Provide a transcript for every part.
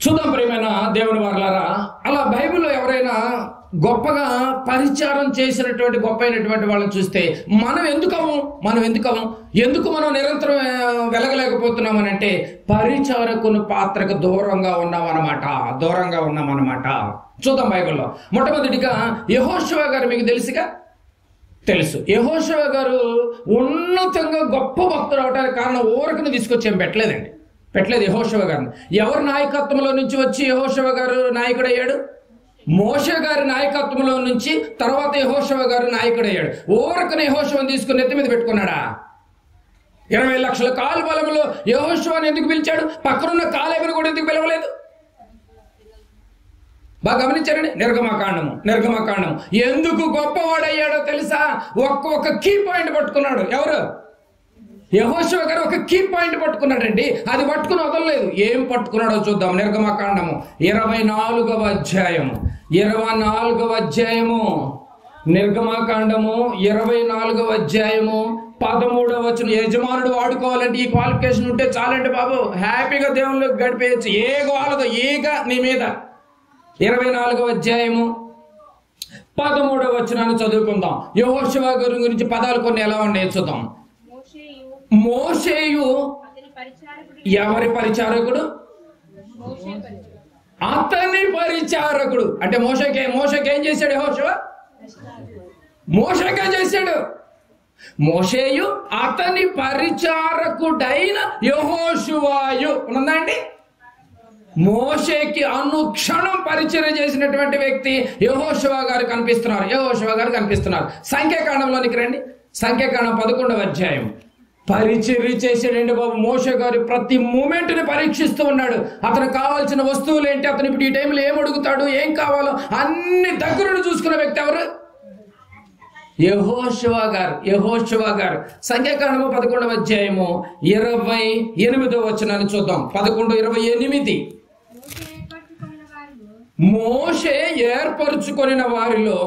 చూద్దాం ప్రియమైన దేవుని వారలారా, అలా బైబిల్లో ఎవరైనా గొప్పగా పరిచారం చేసినటువంటి గొప్ప అయినటువంటి వాళ్ళని చూస్తే మనం ఎందుకు మనం నిరంతరం వెలగలేకపోతున్నామని అంటే పరిచారకుని పాత్రకు దూరంగా ఉన్నామన్నమాట. చూద్దాం బైబిల్లో. మొట్టమొదటిగా యెహోషువ గారు మీకు తెలుసు. యెహోషువ గారు ఉన్నతంగా గొప్ప భక్తుడు అవడానికి కారణం ఊరకను తీసుకొచ్చి ఏం పెట్టలేదు యెహోషువ గారిని. ఎవరి నాయకత్వంలో నుంచి వచ్చి యెహోషువ గారు నాయకుడయ్యాడు? మోషే గారి నాయకత్వంలో నుంచి తర్వాత యెహోషువ గారు నాయకుడయ్యాడు. ఊరకను యెహోషువని తీసుకుని నెత్తి మీద పెట్టుకున్నాడా? 20 లక్షల కాలు బలంలో యెహోషువని ఎందుకు పిలిచాడు? పక్కనున్న కాలేబుని కూడా ఎందుకు పిలవలేదు? బాగా గమనించారండి. నిర్గమకాండము ఎందుకు గొప్పవాడయ్యాడో తెలుసా? ఒక్క కీ పాయింట్ పట్టుకున్నాడు. ఎవరు? యెహోషువ గారు ఒక కీ పాయింట్ పట్టుకున్నాడండి. అది పట్టుకుని వదలలేదు. ఏం పట్టుకున్నాడో చూద్దాం. నిర్గమకాండము 24వ అధ్యాయము నిర్గమకాండము 24వ అధ్యాయము 13వ వచనం. యజమానుడు వాడుకోవాలంటే ఈ క్వాలిఫికేషన్ ఉంటే చాలండి బాబు, హ్యాపీగా దేవుళ్ళు గడిపేయచ్చు. ఏ గోలదో ఈగ నీ మీద. 24వ అధ్యాయము 13వ వచనాన్ని చదువుకుందాం. యెహోషువ గారి గురించి పదాలు కొన్ని ఎలా ఉన్నాయో చూద్దాం. మోషేయు ఎవరి పరిచారకుడు? అతని పరిచారకుడు. అంటే మోషేకి ఏం చేశాడు యెహోషువ? మోషేకే చేశాడు. మోషేయు అతని పరిచారకుడైన యెహోషువాయు ఉందా అండి? మోషేకి అనుక్షణం పరిచయం చేసినటువంటి వ్యక్తి యెహోషువ గారు కనిపిస్తున్నారు. సంఖ్యాకాండంలోనికి రండి. సంఖ్యాకాండం 11వ అధ్యాయం. పరిచర్య చేసాడండి బాబు. మోషే గారు ప్రతి మూమెంట్ ని పరీక్షిస్తూ ఉన్నాడు. అతనికి కావాల్సిన వస్తువులు ఏంటి, అతను ఇప్పుడు ఈ టైంలో ఏం అడుగుతాడు, ఏం కావాలో అన్ని దగ్గరుండి చూసుకున్న వ్యక్తి ఎవరు? యెహోషువ గారు. సంఖ్యాకాండము 11వ అధ్యాయము 28వ వచనాన్ని చూద్దాం. 11:28. మోషే ఏర్పరచుకొనిన వారిలో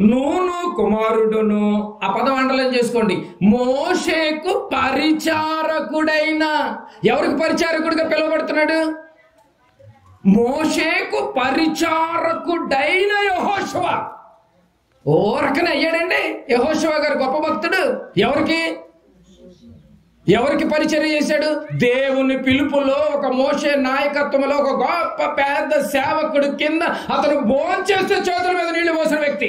నూను కుమారుడును, ఆ పదం అండర్లైన్ చేసుకోండి, మోషేకు పరిచారకుడైన. ఎవరికి పరిచారకుడిగా పిలువబడుతున్నాడు? మోషేకు పరిచారకుడైన యెహోషువ. ఓరకనే అయ్యాడండి యెహోషువ గారు గొప్ప భక్తుడు. ఎవరికి పరిచర్య చేశాడు? దేవుని పిలుపులో ఒక మోషే నాయకత్వంలో ఒక గొప్ప పెద్ద సేవకుడు కింద అతను భోంచేస్తే చేతుల మీద నీళ్లు పోసిన వ్యక్తి.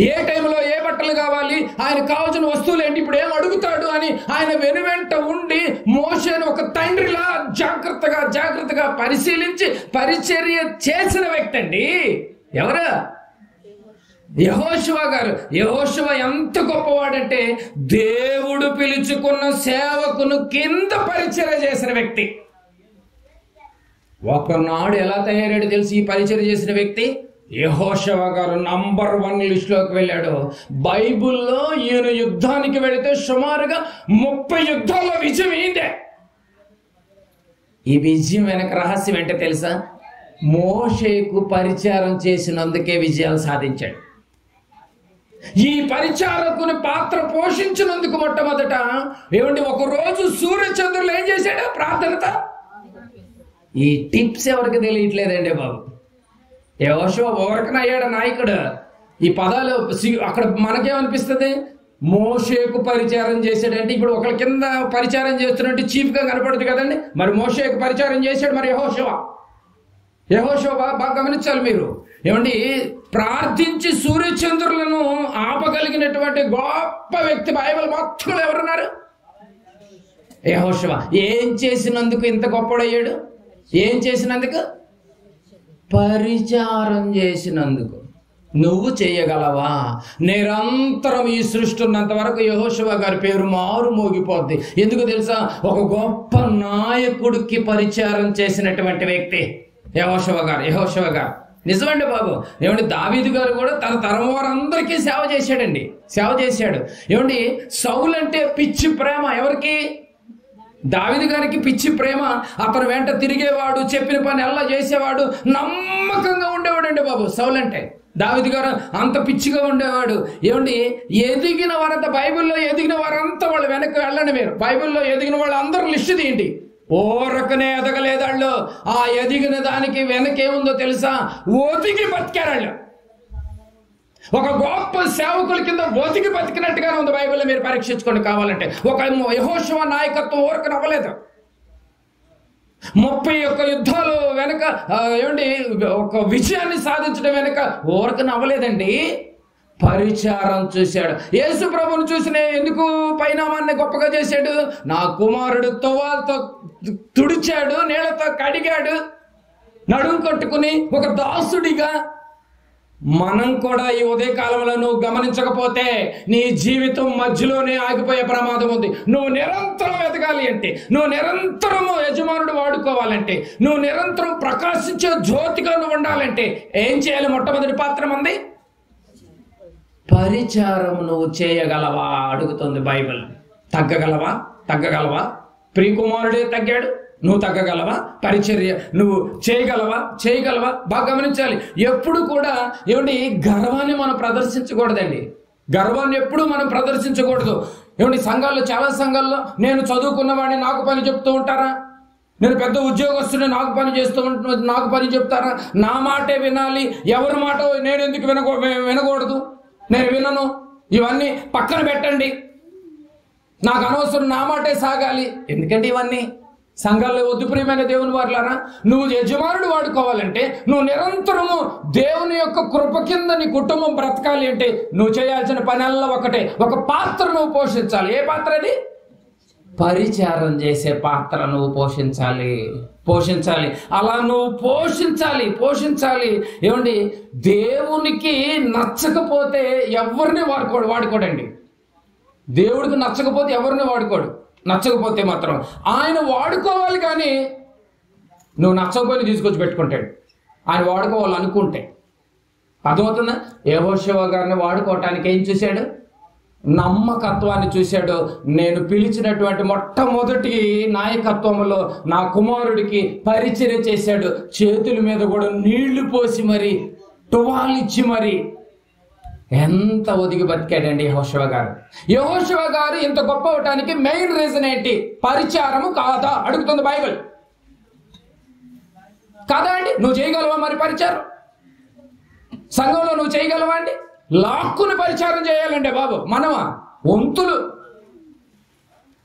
ఏ టైంలో ఏ బట్టలు కావాలి, ఆయన కావాల్సిన వస్తువులు ఏంటి, ఇప్పుడు ఏం అడుగుతాడు అని ఆయన వెనువెంట ఉండి మోషేను ఒక తండ్రిలా జాగ్రత్తగా పరిశీలించి పరిచర్య చేసిన వ్యక్తి అండి. ఎవరు? యెహోషువ గారు. యెహోషువ ఎంత గొప్పవాడంటే దేవుడు పిలుచుకున్న సేవకును కింద పరిచర్య చేసిన వ్యక్తి. ఒకనాడు ఎలా తయారాడు తెలిసి ఈ పరిచర్య చేసిన వ్యక్తి? యెహోషువ గారు నంబర్ 1 లిస్టులోకి వెళ్ళాడు. బైబిల్లో ఈయన యుద్ధానికి వెళితే సుమారుగా 30 యుద్ధాల్లో విజయం అయిందే. ఈ విజయం వెనక రహస్యం ఏంటో తెలుసా? మోషేకు పరిచారం చేసినందుకే విజయాలు సాధించాడు. ఈ పరిచారకుని పాత్ర పోషించినందుకు మొట్టమొదట ఒక రోజు సూర్యచంద్రులు ఏం చేశాడు? ప్రార్థనతో. ఈ టిప్స్ ఎవరికి తెలియట్లేదండి బాబు. యెహోషువ ఓరకన అయ్యాడు నాయకుడు. ఈ పదాలు అక్కడ మనకేమనిపిస్తుంది? మోషేకు పరిచారం చేశాడంటే ఇప్పుడు ఒకరి కింద పరిచారం చేస్తున్నట్టు చీఫ్ గా కనపడదు కదండి. మరి మోషేకు పరిచారం చేశాడు. మరి యెహోషువ బాగా గమనించాలి మీరు. ప్రార్థించి సూర్యచంద్రులను ఆపగలిగినటువంటి గొప్ప వ్యక్తి బైబిల్ మొత్తంలో ఎవరున్నారు? యెహోషువ. ఏం చేసినందుకు ఇంత గొప్పడయ్యాడు? ఏం చేసినందుకు? పరిచారం చేసినందుకు. నువ్వు చేయగలవా? నిరంతరం ఈ సృష్టి ఉన్నంత వరకు యెహోషువ గారి పేరు మారు మోగిపోద్ది. ఎందుకు తెలుసా? ఒక గొప్ప నాయకుడికి పరిచారం చేసినటువంటి వ్యక్తి యెహోషువ గారు. నిజమండి బాబు. దావీదు గారు కూడా తన తరం వారందరికీ సేవ చేశాడు. సౌలు అంటే పిచ్చి ప్రేమ. ఎవరికి? దావీదు గారికి పిచ్చి ప్రేమ. అతను వెంట తిరిగేవాడు, చెప్పిన పని ఎలా చేసేవాడు, నమ్మకంగా ఉండేవాడండి బాబు సౌలు అంటే. దావీదు గారు అంత పిచ్చిగా ఉండేవాడు. ఎదిగిన వారంతా, బైబిల్లో ఎదిగిన వారంతా వాళ్ళు వెనక్కి వెళ్ళండి మీరు. బైబిల్లో ఎదిగిన వాళ్ళు అందరూ లిస్ట్ తీయండి. ఓరకనే ఎదగలేదాళ్ళు. ఆ ఎదిగిన దానికి వెనకేముందో తెలుసా? ఒదిగి బతికారాళ్ళు. ఒక గొప్ప సేవకుల కింద ఒదిగి బతికినట్టుగానే ఉంది బైబిల్లో. మీరు పరీక్షించుకోండి కావాలంటే. ఒక యెహోషువ నాయకత్వం ఊరకన అవ్వలేదు. 31 యుద్ధాలు వెనక ఒక విజయాన్ని సాధించడం వెనక ఊరకన అవ్వలేదండి. పరిచారం చూశాడు. యేసు ప్రభువును చూసిన ఎందుకు పరిణామాన్ని గొప్పగా చేశాడు? నా కుమారుడు తోవాలతో తుడిచాడు, నీళ్లతో కడిగాడు, నడుము కట్టుకుని ఒక దాసుడిగా. మనం కూడా ఈ ఉదయకాలంలో నువ్వు గమనించకపోతే నీ జీవితం మధ్యలోనే ఆగిపోయే ప్రమాదం ఉంది. నువ్వు నిరంతరం ఎదగాలి అంటే, నువ్వు నిరంతరము యజమానుడు వాడుకోవాలంటే, నువ్వు నిరంతరం ప్రకాశించే జ్యోతిగా నువ్వు ఉండాలంటే ఏం చేయాలి? మొట్టమొదటి పాత్ర మంది పరిచారం. నువ్వు చేయగలవా అడుగుతుంది బైబిల్. తగ్గగలవా? ప్రియకుమారుడే తగ్గాడు, నువ్వు తగ్గగలవా? పరిచర్య నువ్వు చేయగలవా? బాగా గమనించాలి. ఎప్పుడు కూడా గర్వాన్ని మనం ప్రదర్శించకూడదండి. గర్వాన్ని ఎప్పుడు మనం ప్రదర్శించకూడదు. సంఘాల్లో, చాలా సంఘాల్లో నేను చదువుకున్నవాడిని నాకు పని చెప్తూ ఉంటారా? నేను పెద్ద ఉద్యోగస్తుని నాకు పని చెప్తారా? నా మాటే వినాలి, ఎవరి మాట నేను ఎందుకు వినకూడదు? నేను వినను. ఇవన్నీ పక్కన పెట్టండి, నాకు అనవసరం, నా మాటే సాగాలి. ఎందుకంటే ఇవన్నీ సంఘాల్లో వద్దు. ప్రియమైన దేవుని వారులారా, నువ్వు యజమానుడు వాడుకోవాలంటే, నువ్వు నిరంతరము దేవుని యొక్క కృప కింద నీ కుటుంబం బ్రతకాలి అంటే నువ్వు చేయాల్సిన పనుల్లో ఒకటే, ఒక పాత్ర నువ్వు పోషించాలి. ఏ పాత్ర అది? పరిచారం చేసే పాత్ర నువ్వు పోషించాలి. అలా నువ్వు పోషించాలి. దేవునికి నచ్చకపోతే ఎవరిని వాడుకోడండి. దేవుడికి నచ్చకపోతే ఎవరిని వాడుకోడు. నచ్చకపోతే మాత్రం ఆయన వాడుకోవాలి. కానీ నువ్వు నచ్చకపోయి తీసుకొచ్చి పెట్టుకుంటాడు. ఆయన వాడుకోవాలనుకుంటే. అర్థమవుతుందా? యెహోషువ గారిని వాడుకోవటానికి ఏం చూశాడు? నమ్మకత్వాన్ని చూశాడు. నేను పిలిచినటువంటి మొట్టమొదటి నాయకత్వంలో నా కుమారుడికి పరిచర్య చేశాడు. చేతుల మీద కూడా నీళ్లు పోసి మరి, టువాలిచ్చి మరి ఎంత ఒదిగి బతికాడండి యెహోషువ గారు. ఇంత గొప్ప అవటానికి మెయిన్ రీజన్ ఏంటి? పరిచారము కాదా అడుగుతుంది బైబిల్. కాదా అండి? నువ్వు చేయగలవా మరి పరిచారం? సంఘంలో నువ్వు చేయగలవా అండి? లాక్కుని పరిచారం చేయాలంటే బాబు మనమా వంతులు.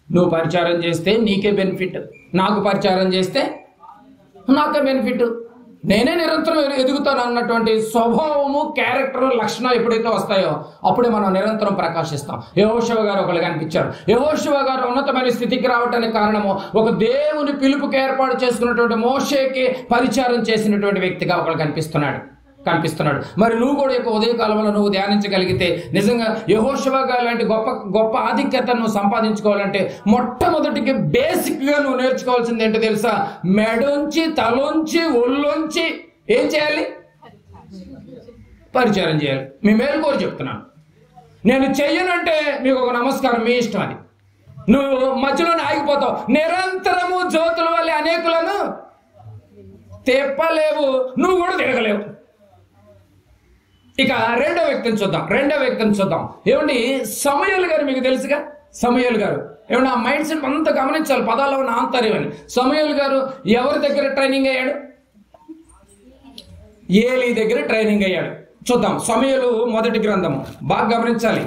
నువ్వు పరిచారం చేస్తే నీకే బెనిఫిట్, నాకు పరిచారం చేస్తే నాకే బెనిఫిట్. నేనే నిరంతరం ఎదుగుతాను అన్నటువంటి స్వభావము, క్యారెక్టర్, లక్షణాలు ఎప్పుడైతే వస్తాయో అప్పుడే మనం నిరంతరం ప్రకాశిస్తాం. యెహోషువ గారు ఒకళ్ళు కనిపించారు. యెహోషువ గారు ఉన్నతమైన స్థితికి రావడానికి కారణము ఒక దేవుని పిలుపుకి ఏర్పాటు చేసుకున్నటువంటి మోషేకి పరిచారం చేసినటువంటి వ్యక్తిగా ఒకళ్ళు కనిపిస్తున్నాడు. మరి నువ్వు కూడా యొక్క ఉదయకాలంలో నువ్వు ధ్యానించగలిగితే నిజంగా యెహోషువ గారు లాంటి గొప్ప ఆధిక్యతను నువ్వు సంపాదించుకోవాలంటే మొట్టమొదటికి బేసిక్ గా నువ్వు నేర్చుకోవాల్సింది ఏంటో తెలుసా? మెడొంచి, తలొంచి, ఒళ్ళొంచి ఏం చేయాలి? పరిచారం చేయాలి. మీ మేలుకోరు చెప్తున్నాను. నేను చెయ్యనంటే మీకు ఒక నమస్కారం, మీ ఇష్టం. అది నువ్వు మధ్యలోనే ఆగిపోతావు. నిరంతరము జ్యోతుల వల్ల అనేకులను తెప్పలేవు, నువ్వు కూడా తిరగలేవు. ఇక రెండో వ్యక్తిని చూద్దాం. సమూయేలు గారు మీకు తెలుసుగా. సమూయేలు గారు ఆ మైండ్ సెట్ అంతా గమనించాలి. పదాల్లో ఉన్న ఆంతర్యం అని. సమూయేలు గారు ఎవరి దగ్గర ట్రైనింగ్ అయ్యాడు? ఏలీ దగ్గర ట్రైనింగ్ అయ్యాడు. చూద్దాం. సమూయేలు మొదటి గ్రంథము బాగా గమనించాలి.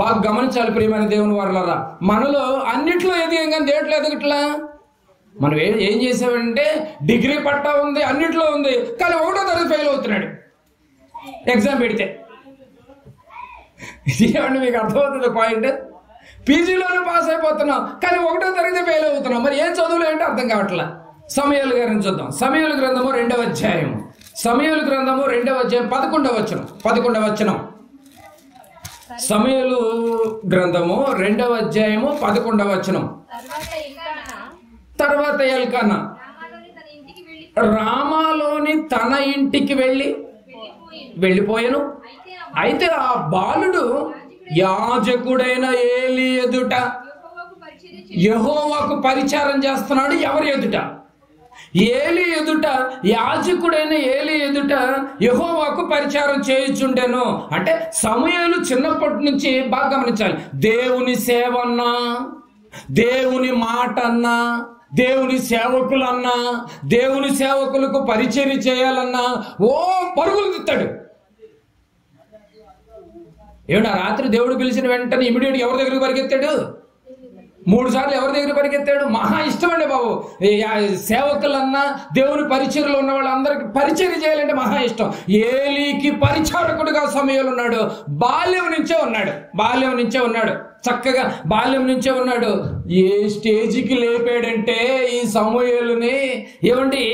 బాగా గమనించాలి ప్రియమైన దేవుని వారలారా. మనలో అన్నిట్లో ఎదిగాం కానీ దేంట్లో ఎదగట్లా. మనం ఏం చేసామంటే డిగ్రీ పట్టా ఉంది, అన్నిట్లో ఉంది, కానీ 1వ తరగతి ఫెయిల్ అవుతున్నాడు ఎగ్జామ్ పెడితే. ఏమండి మీకు అర్థమవుతుంది పాయింట్? పీజీలోనే పాస్ అయిపోతున్నాం కానీ 1వ తరగతి ఫెయిల్ అవుతున్నాం. మరి ఏం చదువులు ఏంటో అర్థం కావట్లా. సమూయేలు గారిని చూద్దాం. సమూయేలు గ్రంథము 2వ అధ్యాయం. 11వ వచనం. సమూయేలు గ్రంథము 2వ అధ్యాయము 11వ వచనం. తర్వాత ఎల్కానా రామాలోని తన ఇంటికి వెళ్ళిపోయాను. అయితే ఆ బాలుడు యాజకుడైన ఏలీ ఎదుట యెహోవాకు పరిచారం చేస్తున్నాడు. ఎవరి ఎదుట? ఏలీ ఎదుట. యాజకుడైన ఏలీ ఎదుట యెహోవాకు పరిచారం చేయుచుండెను. అంటే సమూయేలు చిన్నప్పటి నుంచి బాగా గమనించాలి. దేవుని సేవన్నా దేవుని మాట అన్నా, దేవుని సేవకులన్నా, దేవుని సేవకులకు పరిచర్య చేయాలన్నా పరుగులు తిత్తాడు. ఏమన్నా రాత్రి దేవుడు పిలిచిన వెంటనే ఇమీడియట్గా ఎవరి దగ్గరికి పరిగెత్తాడు? 3 సార్లు ఎవరి దగ్గర పరిగెత్తాడు? మహా ఇష్టం అండి బాబు. సేవకులన్నా దేవుని పరిచర్యలో ఉన్న వాళ్ళందరికీ పరిచర్య చేయాలంటే మహా ఇష్టం. ఏలీకి పరిచారకుడుగా సమయంలో ఉన్నాడు. బాల్యం నుంచే ఉన్నాడు. చక్కగా బాల్యం నుంచే ఉన్నాడు. ఏ స్టేజికి లేపాడంటే ఈ సమూయేలుని, ఏమండి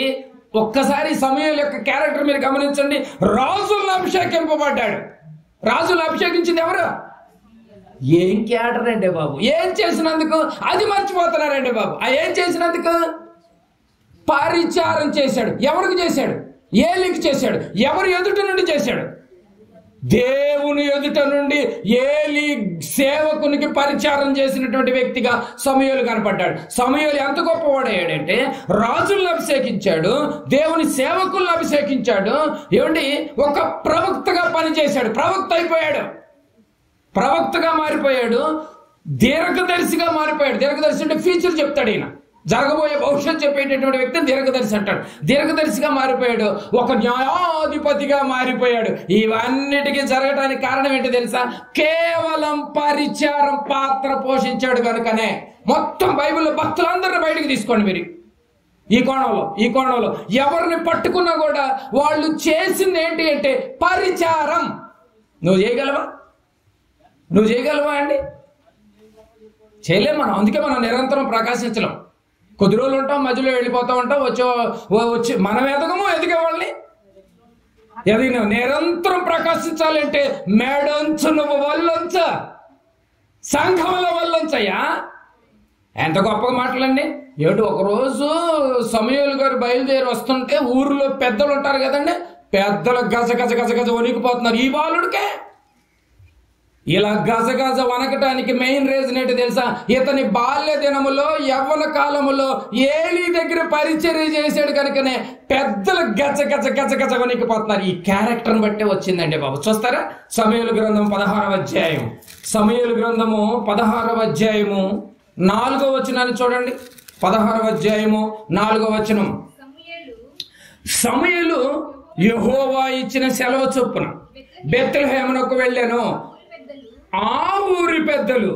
ఒక్కసారి సమూయేలు యొక్క క్యారెక్టర్ మీరు గమనించండి. రాజులను అభిషేకింపబడ్డాడు. రాజులు అభిషేకించింది ఎవరు? ఏం క్యాటర్ అండి బాబు. ఏం చేసినందుకు అది మర్చిపోతున్నారండి బాబు. ఏం చేసినందుకు పరిచారం చేశాడు. ఎవరికి చేశాడు? ఏలికి చేశాడు. ఎవరు ఎదుట నుండి చేశాడు? దేవుని ఎదుట నుండి ఏలి సేవకునికి పరిచారం చేసినటువంటి వ్యక్తిగా సమూయేలు కనపడ్డాడు. సమూయేలు ఎంత గొప్పవాడయ్యాడంటే రాజులను అభిషేకించాడు, దేవుని సేవకులను అభిషేకించాడు. ఏమండి ఒక ప్రవక్తగా పనిచేశాడు. ప్రవక్తగా మారిపోయాడు. దీర్ఘదర్శిగా మారిపోయాడు. దీర్ఘదర్శి అంటే ఫ్యూచర్ చెప్తాడు. ఈయన జరగబోయే భవిష్యత్తు చెప్పేటటువంటి వ్యక్తిని దీర్ఘదర్శి అంటాడు. దీర్ఘదర్శిగా మారిపోయాడు. ఒక న్యాయాధిపతిగా మారిపోయాడు. ఇవన్నిటికీ జరగడానికి కారణం ఏంటి తెలుసా? కేవలం పరిచారం పాత్ర పోషించాడు కనుకనే. మొత్తం బైబిల్లో భక్తులందరినీ బయటికి తీసుకోండి మీరు. ఈ కోణంలో ఎవరిని పట్టుకున్నా కూడా వాళ్ళు చేసింది ఏంటి అంటే పరిచారం. నువ్వు చేయగలవా అండి? చేయలేం మనం. అందుకే మనం నిరంతరం ప్రకాశించలేం. కొద్ది రోజులు ఉంటాం, మధ్యలో వెళ్ళిపోతూ ఉంటాం. వచ్చి మనం ఎదిగే వాళ్ళని నిరంతరం ప్రకాశించాలంటే మేడంచు నువ్వు వల్లంచ, సంఘముల వల్లంచయ్యా. ఎంత గొప్పగా మాటలండి. ఏమిటి ఒకరోజు సమూయేలు గారు బయలుదేరి వస్తుంటే ఊరిలో పెద్దలు ఉంటారు కదండి, పెద్దలు గజ గజ గజ గజ వణికిపోతున్నారు. ఈ బాలుడికే ఇలా గజగజ వనకటానికి మెయిన్ రీజన్ ఏంటి తెలుసా? ఇతని బాల్య దినములో యవ్వన కాలములో ఏలీ దగ్గర పరిచర్య చేశాడు కనుకనే పెద్దలు గజ గజ గజ గజ వణికిపోతున్నారు. ఈ క్యారెక్టర్ని బట్టే వచ్చిందండి బాబు. చూస్తారా? సమూయేలు గ్రంథం 16వ అధ్యాయం. సమూయేలు గ్రంథము 16వ అధ్యాయము 4వ వచనాన్ని చూడండి. 16వ అధ్యాయము 4వ వచనం. సమూయేలు యెహోవా ఇచ్చిన సెలవు చొప్పున బెత్లెహేమునకు వెళ్ళాను. ఆ ఊరి పెద్దలు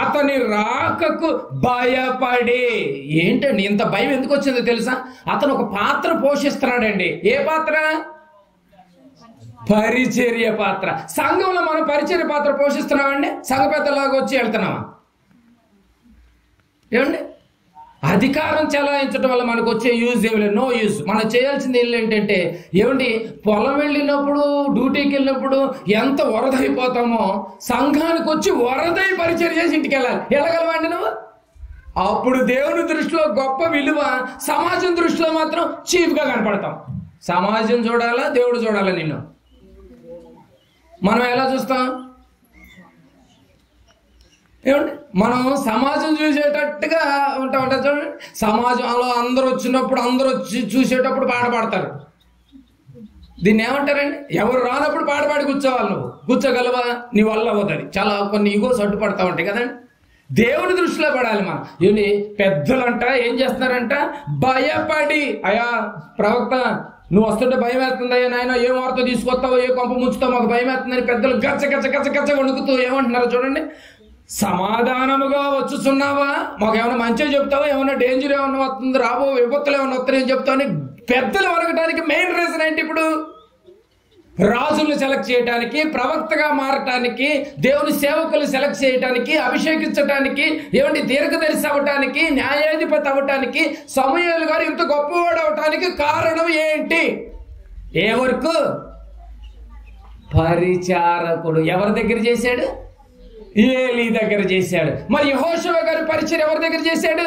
అతని రాకకు భయపడి. ఏంటండి ఇంత భయం ఎందుకు వచ్చిందో తెలుసా? అతను ఒక పాత్ర పోషిస్తున్నాడండి. ఏ పాత్ర? పరిచర్య పాత్ర. సంఘంలో మనం పరిచర్య పాత్ర పోషిస్తున్నామండి. సంఘ పెద్దలాగా వచ్చి వెళ్తున్నామా? ఏమండి అధికారం చెలాయించడం వల్ల మనకు వచ్చే యూజ్ ఏమి లేదు. No use. మనం చేయాల్సింది ఏంటంటే, ఏమండి పొలం వెళ్ళినప్పుడు, డ్యూటీకి వెళ్ళినప్పుడు ఎంత వరదైపోతామో సంఘానికి వచ్చి వరదై పరిచర్య చేసి ఇంటికి వెళ్ళగలవండి నువ్వు. అప్పుడు దేవుని దృష్టిలో గొప్ప విలువ, సమాజం దృష్టిలో మాత్రం చీఫ్గా కనపడతాం. సమాజం చూడాలా, దేవుడు చూడాలా నిన్ను? మనం ఎలా చూస్తాం? ఏమండి మనం సమాజం చూసేటట్టుగా ఉంటా చూడండి. సమాజంలో అందరూ వచ్చినప్పుడు, అందరూ వచ్చి చూసేటప్పుడు పాట పాడతారు. దీన్ని ఏమంటారండి? ఎవరు రానప్పుడు పాట పాడి కూర్చోవాలి. నువ్వు కూర్చోగలవా? నీ వల్ల అవ్వదు. చాలా కొన్ని ఈగోస్ అడ్డుపడతా ఉంటాయి కదండి. దేవుని దృష్టిలో పడాలి మనం. ఏంటి పెద్దలంట ఏం చేస్తున్నారంట? భయపడి, అయా ప్రవక్త నువ్వు వస్తుంటే భయం వేస్తుందయ్యా నాయన, ఏ వార్త తీసుకొస్తావో, ఏ కొంప ముంచుతావు, మాకు భయం వేస్తుందని పెద్దలు గచ్చ గచ్చ గచ్చ గచ్చ వణుకుతూ ఏమంటున్నారో చూడండి. సమాధానముగా వచ్చుచున్నావా? మాకు ఏమైనా మంచిగా చెప్తావా? ఏమైనా డేంజర్ ఏమైనా వస్తుంది, రాబో విపత్తులు ఏమైనా వస్తాయని చెప్తావని పెద్దలు వరగటానికి మెయిన్ రీజన్ ఏంటి? ఇప్పుడు రాజులను సెలెక్ట్ చేయడానికి, ప్రవక్తగా మారటానికి, దేవుని సేవకులు సెలెక్ట్ చేయడానికి, అభిషేకించడానికి, ఏమంటే దీర్ఘదర్శి అవ్వటానికి, న్యాయాధిపతి అవ్వటానికి, సమూయేలు గారు ఇంత గొప్పవాడు అవటానికి కారణం ఏంటి? ఏ వరకు? పరిచారకుడు. ఎవరి దగ్గర చేశాడు? ఏలీ దగ్గర చేశాడు. మరి యెహోషువ గారి పరిచయం ఎవరి దగ్గర చేశాడు?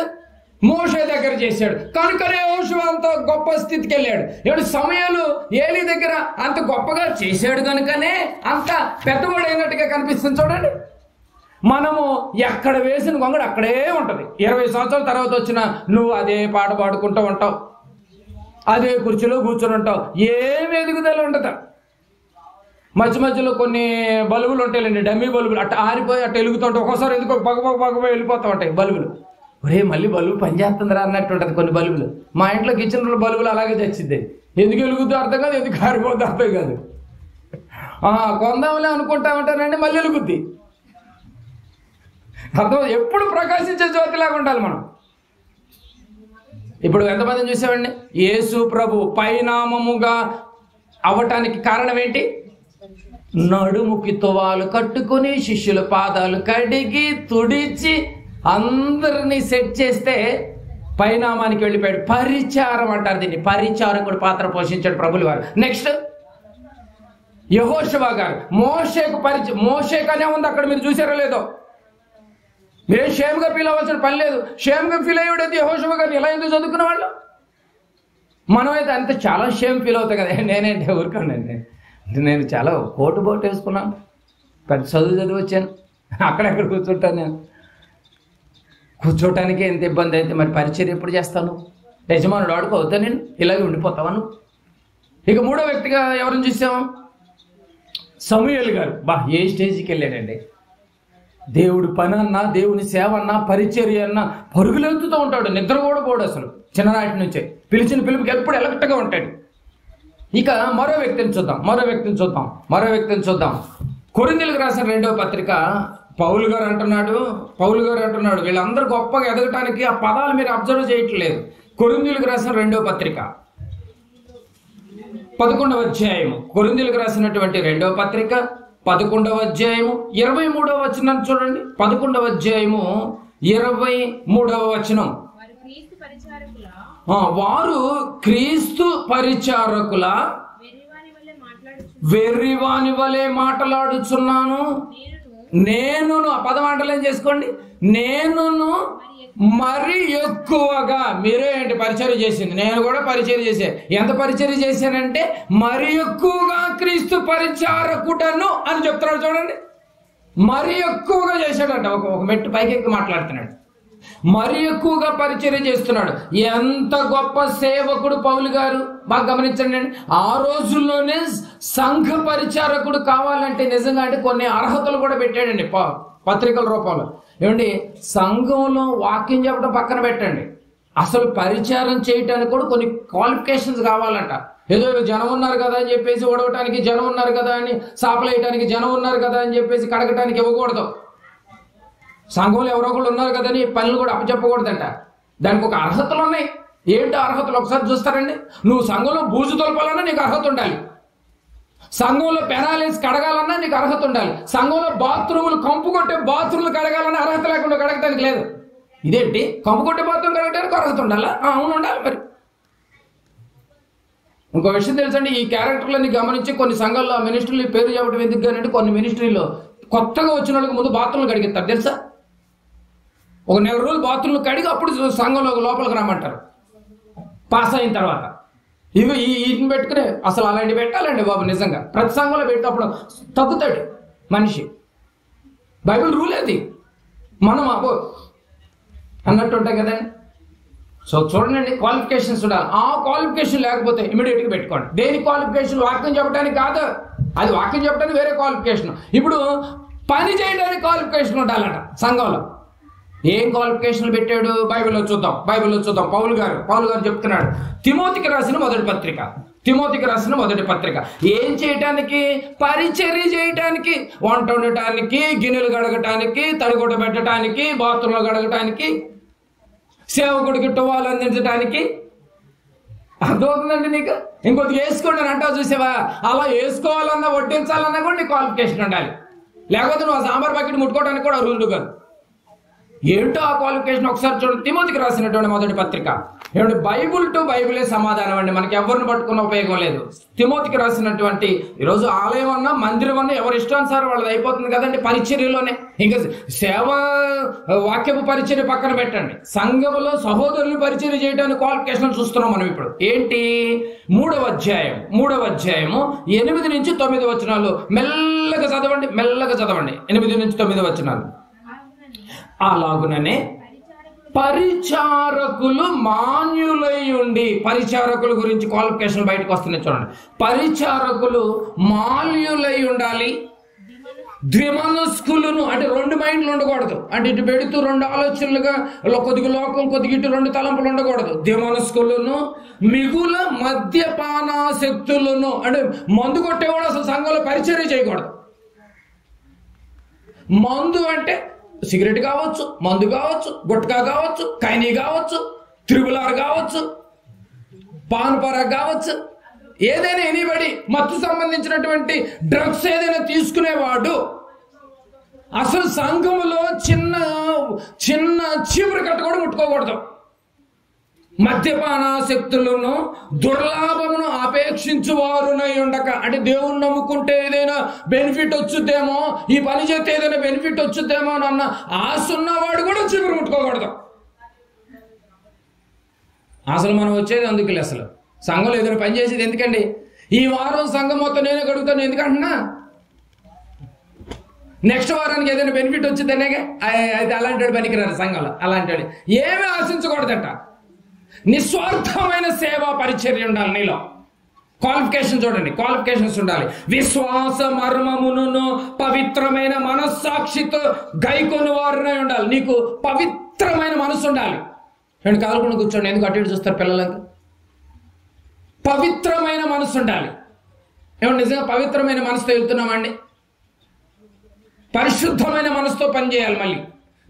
మోషే దగ్గర చేశాడు. కనుకనే యెహోషువ అంత గొప్ప స్థితికి వెళ్ళాడు. ఇప్పుడు సమూయేలు ఏలీ దగ్గర అంత గొప్పగా చేశాడు కనుకనే అంత పెద్దవాడైనట్టుగా కనిపిస్తుంది. చూడండి, మనము ఎక్కడ వేసిన గొంగడు అక్కడే ఉంటది. 20 సంవత్సరాల తర్వాత వచ్చిన నువ్వు అదే పాట పాడుకుంటూ ఉంటావు, అదే కుర్చీలో కూర్చొని ఉంటావు. ఏం ఎదుగుదల ఉండదు. మధ్య మధ్యలో కొన్ని బల్బులు ఉంటాయండి, డమ్మీ బల్బులు, అట్ట ఆరిపోయి అట్ట వెలుగుతుంటే ఒక్కోసారి ఎందుకో పగపోయి వెళ్ళిపోతూ ఉంటాయి బల్బులు. ఒరే మళ్ళీ బల్బు పనిచేస్తుందిరా అన్నట్టు ఉంటుంది కొన్ని బల్బులు. మా ఇంట్లో కిచెన్లో బల్బులు అలాగే తెచ్చింది. ఎందుకు వెలుగుద్దో అర్థం కాదు, ఎందుకు ఆరిపోద్దో అర్థం కాదు. కొందాంలే అనుకుంటా ఉంటానండి, మళ్ళీ వెలుగుద్ది. అర్థం, ఎప్పుడు ప్రకాశించే జ్యోతిలాగా ఉండాలి మనం. ఇప్పుడు ఎంతమందిని చూసామండి? యేసు ప్రభు పైనామముగా అవటానికి కారణం ఏంటి? నడుముకి తువాలు కట్టుకుని శిష్యుల పాదాలు కడిగి తుడిచి అందరినీ సెట్ చేస్తే పైనామానికి వెళ్ళిపోయాడు. పరిచారం అంటారు దీన్ని, పరిచారకుడు పాత్ర పోషించాడు ప్రభులు వారు. నెక్స్ట్ యెహోషువ గారు మోషేకు మోషేకనే ఉంది అక్కడ, మీరు చూసారో లేదో. మీరు షేమ్గా ఫీల్ అవ్వాల్సిన పని లేదు. షేమ్గా ఫీల్ అయ్యేది యెహోషువ గారిని ఎలా ఎందుకు చదువుకునే వాళ్ళు? మనమైతే అంతే చాలా షేమ్ ఫీల్ అవుతాం కదా. నేనేంటి ఊరుకోండి, నేను చాలా కోటు బోటు వేసుకున్నాను, పెద్ద చదువు వచ్చాను, అక్కడెక్కడ కూర్చుంటాను. నేను కూర్చోటానికి ఎంత ఇబ్బంది అయితే మరి పరిచర్య ఎప్పుడు చేస్తాను? యజమానుడు ఆడుకోవద్దా, నేను ఇలాగే ఉండిపోతాను. ఇక మూడో వ్యక్తిగా ఎవరిని చూసాము? సమూయేలు గారు. ఏ స్టేజ్కి వెళ్ళాడండి. దేవుడి పని అన్నా, దేవుని సేవ అన్నా, పరిచర్య అన్నా పరుగులెత్తుతూ ఉంటాడు, నిద్ర కూడా పోడు అసలు. చిన్ననాటి నుంచే పిలిచిన పిలుపుకి ఎప్పుడు ఎలక్ట్గా ఉంటాడు. ఇక మరో వ్యక్తిని చూద్దాం. కొరింథీయులకు రాసిన 2వ పత్రిక పౌలు గారు అంటున్నాడు వీళ్ళందరూ గొప్పగా ఎదగటానికి ఆ పదాలు మీరు అబ్జర్వ్ చేయట్లేదు. కొరింథీయులకు రాసిన 2వ పత్రిక 11వ అధ్యాయము, కొరింథీయులకు రాసినటువంటి 2వ పత్రిక 11వ అధ్యాయము 23వ వచనం చూడండి. 11వ అధ్యాయము 23వ వచనం. వారు క్రీస్తు పరిచారకుల వెర్రివాని వలె మాట్లాడుచున్నాను. నేనును, ఆ పదం అంటలేం చేసుకోండి, నేనును మరి ఎక్కువగా. మీరే ఏంటి పరిచర్య చేసింది, నేను కూడా పరిచర్య చేసే. ఎంత పరిచర్య చేశానంటే మరి ఎక్కువగా క్రీస్తు పరిచారకుడను అని చెప్తున్నాడు చూడండి. మరి ఎక్కువగా చేశాడంట. ఒక మెట్టు పైకి ఎక్కి మాట్లాడుతున్నాడు, మరి ఎక్కువగా పరిచర్య చేస్తున్నాడు. ఎంత గొప్ప సేవకుడు పౌలు గారు, బాగా గమనించండి. ఆ రోజుల్లోనే సంఘ పరిచారకుడు కావాలంటే నిజంగా అంటే కొన్ని అర్హతలు కూడా పెట్టాడండి పత్రికల రూపంలో. ఏమండి, సంఘంలో వాక్యం చెప్పడం పక్కన పెట్టండి, అసలు పరిచారం చేయటానికి కూడా కొన్ని క్వాలిఫికేషన్స్ కావాలంట. ఏదో జనం ఉన్నారు కదా అని చెప్పేసి ఓడవటానికి జనం ఉన్నారు కదా అని, సాపలేయటానికి జనం ఉన్నారు కదా అని చెప్పేసి కడగటానికి ఇవ్వకూడదు. సంఘంలో ఎవరో ఒకళ్ళు ఉన్నారు కదని పనులు కూడా అప్పచెప్పకూడదంట. దానికి ఒక అర్హతలు ఉన్నాయి. ఏంటో అర్హతలు ఒకసారి చూస్తారండి. నువ్వు సంఘంలో బూజు తొలపాలన్నా నీకు అర్హత ఉండాలి, సంఘంలో పెనాలేసి కడగాలన్నా నీకు అర్హత ఉండాలి, సంఘంలో బాత్రూములు కంపు కొట్టే బాత్రూములు కడగాలన్నా అర్హత లేకుండా కడగటానికి లేదు. ఇదేంటి, కంపు కొట్టే బాత్రూమ్ కడగటానికి అర్హత ఉండాలా? అవును, ఉండాలి. మరి ఇంకో విషయం తెలుసండి, ఈ క్యారెక్టర్లని గమనించి కొన్ని సంఘాల్లో మినిస్ట్రీలు పేరు చెప్పడం ఎందుకు కానీ కొన్ని మినిస్ట్రీలో కొత్తగా వచ్చిన వాళ్ళకి ముందు బాత్రూమ్లు కడిగిస్తారు తెలుసా. ఒక 4 రోజులు బాత్రూమ్లు కడిగి అప్పుడు సంఘంలో లోపలికి రమ్మంటారు పాస్ అయిన తర్వాత. ఇవి వీటిని పెట్టుకునే అసలు అలాంటి పెట్టాలండి బాబు. నిజంగా ప్రతి సంఘంలో పెడితే అప్పుడు తగ్గుతాడు మనిషి. బైబిల్ రూల్ అది, మనం అబ్బో అన్నట్టు ఉంటాయి కదండి. సో చూడండి, క్వాలిఫికేషన్స్ ఉండాలి. ఆ క్వాలిఫికేషన్ లేకపోతే ఇమీడియట్గా పెట్టుకోండి. దేని క్వాలిఫికేషన్? వాక్యం చెప్పడానికి కాదు, అది వాక్యం చెప్పడానికి వేరే క్వాలిఫికేషన్. ఇప్పుడు పని చేయడానికి క్వాలిఫికేషన్ ఉండాలంట సంఘంలో. ఏం క్వాలిఫికేషన్లు పెట్టాడు బైబిల్లో చూద్దాం. పౌలు గారు చెప్తున్నాడు తిమోతికి రాసిన మొదటి పత్రిక. ఏం చేయటానికి? పరిచర్య చేయటానికి, వంట వండటానికి, గిన్నెలు గడగటానికి, తడిగుడ్డ పెట్టడానికి, బాత్రూంలో గడగటానికి, సేవకుడికి టువాలు అందించడానికి. అర్థమవుతుందండి నీకు? ఇంకొద్ది వేసుకోండి అని అంటావు చూసావా, అలా వేసుకోవాలన్నా వడ్డించాలన్నా కూడా నీకు క్వాలిఫికేషన్ ఉండాలి. లేకపోతే నువ్వు ఆ సాంబార్ బకెట్ ముట్టుకోవడానికి కూడా రూల్ కాదు. ఏంటో ఆ క్వాలిఫికేషన్ ఒకసారి చూడండి. తిమోతికి రాసినటువంటి మొదటి పత్రిక. ఏమంటే బైబుల్ టు బైబులే సమాధానం అండి, మనకి ఎవరిని పట్టుకున్న ఉపయోగం లేదు. తిమోతికి రాసినటువంటి, ఈరోజు ఆలయం అన్నా మందిరం అన్నా ఎవరి ఇష్టానుసారం వాళ్ళది అయిపోతుంది కదండి పరిచర్యలోనే. ఇంకా సేవ వాక్యపు పరిచర్య పక్కన పెట్టండి, సంఘములో సహోదరులు పరిచర్య చేయడానికి క్వాలిఫికేషన్ చూస్తున్నాం మనం ఇప్పుడు. ఏంటి? 3వ అధ్యాయము 8 నుంచి 9 వచనాలు. మెల్లగా చదవండి 8 నుంచి 9 వచనాలు. అలాగుననే పరిచారకులు మాన్యులై ఉండి పరిచారకుల గురించి క్వాలిఫికేషన్ బయటకు వస్తున్నాయి చూడండి. పరిచారకులు మాల్యులై ఉండాలి, ద్విమనస్కులను, అంటే రెండు మైండ్లు ఉండకూడదు, అంటే ఇటు పెడుతూ రెండు ఆలోచనలుగా కొద్దిగా లోకం కొద్దిగా ఇటు రెండు తలంపులు ఉండకూడదు. ద్విమనస్కులను, మిగుల మద్యపానాసక్తులను, అంటే మందు కొట్టేవాడు అసలు సంఘంలో పరిచర్య చేయకూడదు. మందు అంటే సిగరెట్ కావచ్చు, మందు కావచ్చు, గుట్కా కావచ్చు, కైనీ కావచ్చు, త్రిబులార్ కావచ్చు, పాన్పరాగ్ కావచ్చు, ఏదైనా ఎనీబడి మత్తు సంబంధించినటువంటి డ్రగ్స్ ఏదైనా తీసుకునేవాడు అసలు సంఘములో చిన్న చిన్న చీపురు కట్ట కూడా ముట్టుకోకూడదు. మద్యపానాసక్తులను, దుర్లాభమును అపేక్షించువారునై ఉండక, అంటే దేవుణ్ణి నమ్ముకుంటే ఏదైనా బెనిఫిట్ వచ్చుద్దేమో, ఈ పని చేస్తే ఏదైనా బెనిఫిట్ వచ్చుద్దేమో అన్న ఆశ ఉన్నవాడు కూడా చీపురు ముట్టుకోకూడదు. అసలు మనం వచ్చేది అందుకులే, అసలు సంఘంలో ఏదైనా పని చేసేది ఎందుకండి? ఈ వారం సంఘం మొత్తం నేనే గడుగుతాను ఎందుకంటున్నా, నెక్స్ట్ వారానికి ఏదైనా బెనిఫిట్ వచ్చిందనేగా అయితే అలాంటి పనికిరారు సంఘంలో. అలాంటి ఏమీ ఆశించకూడదట. నిస్వార్థమైన సేవా పరిచర్య ఉండాలి నీలో. క్వాలిఫికేషన్ చూడండి, క్వాలిఫికేషన్స్ ఉండాలి. విశ్వాస మర్మమును పవిత్రమైన మనస్సాక్షితో గైకొని వారినై ఉండాలి. నీకు పవిత్రమైన మనసు ఉండాలి. రెండు కాలుకుండా కూర్చోండి, ఎందుకు అటు ఇటు చూస్తారు పిల్లలంతా. పవిత్రమైన మనసు ఉండాలి. ఏమంటే నిజంగా పవిత్రమైన మనసుతో వెళ్తున్నామండి? పరిశుద్ధమైన మనసుతో పనిచేయాలి. మళ్ళీ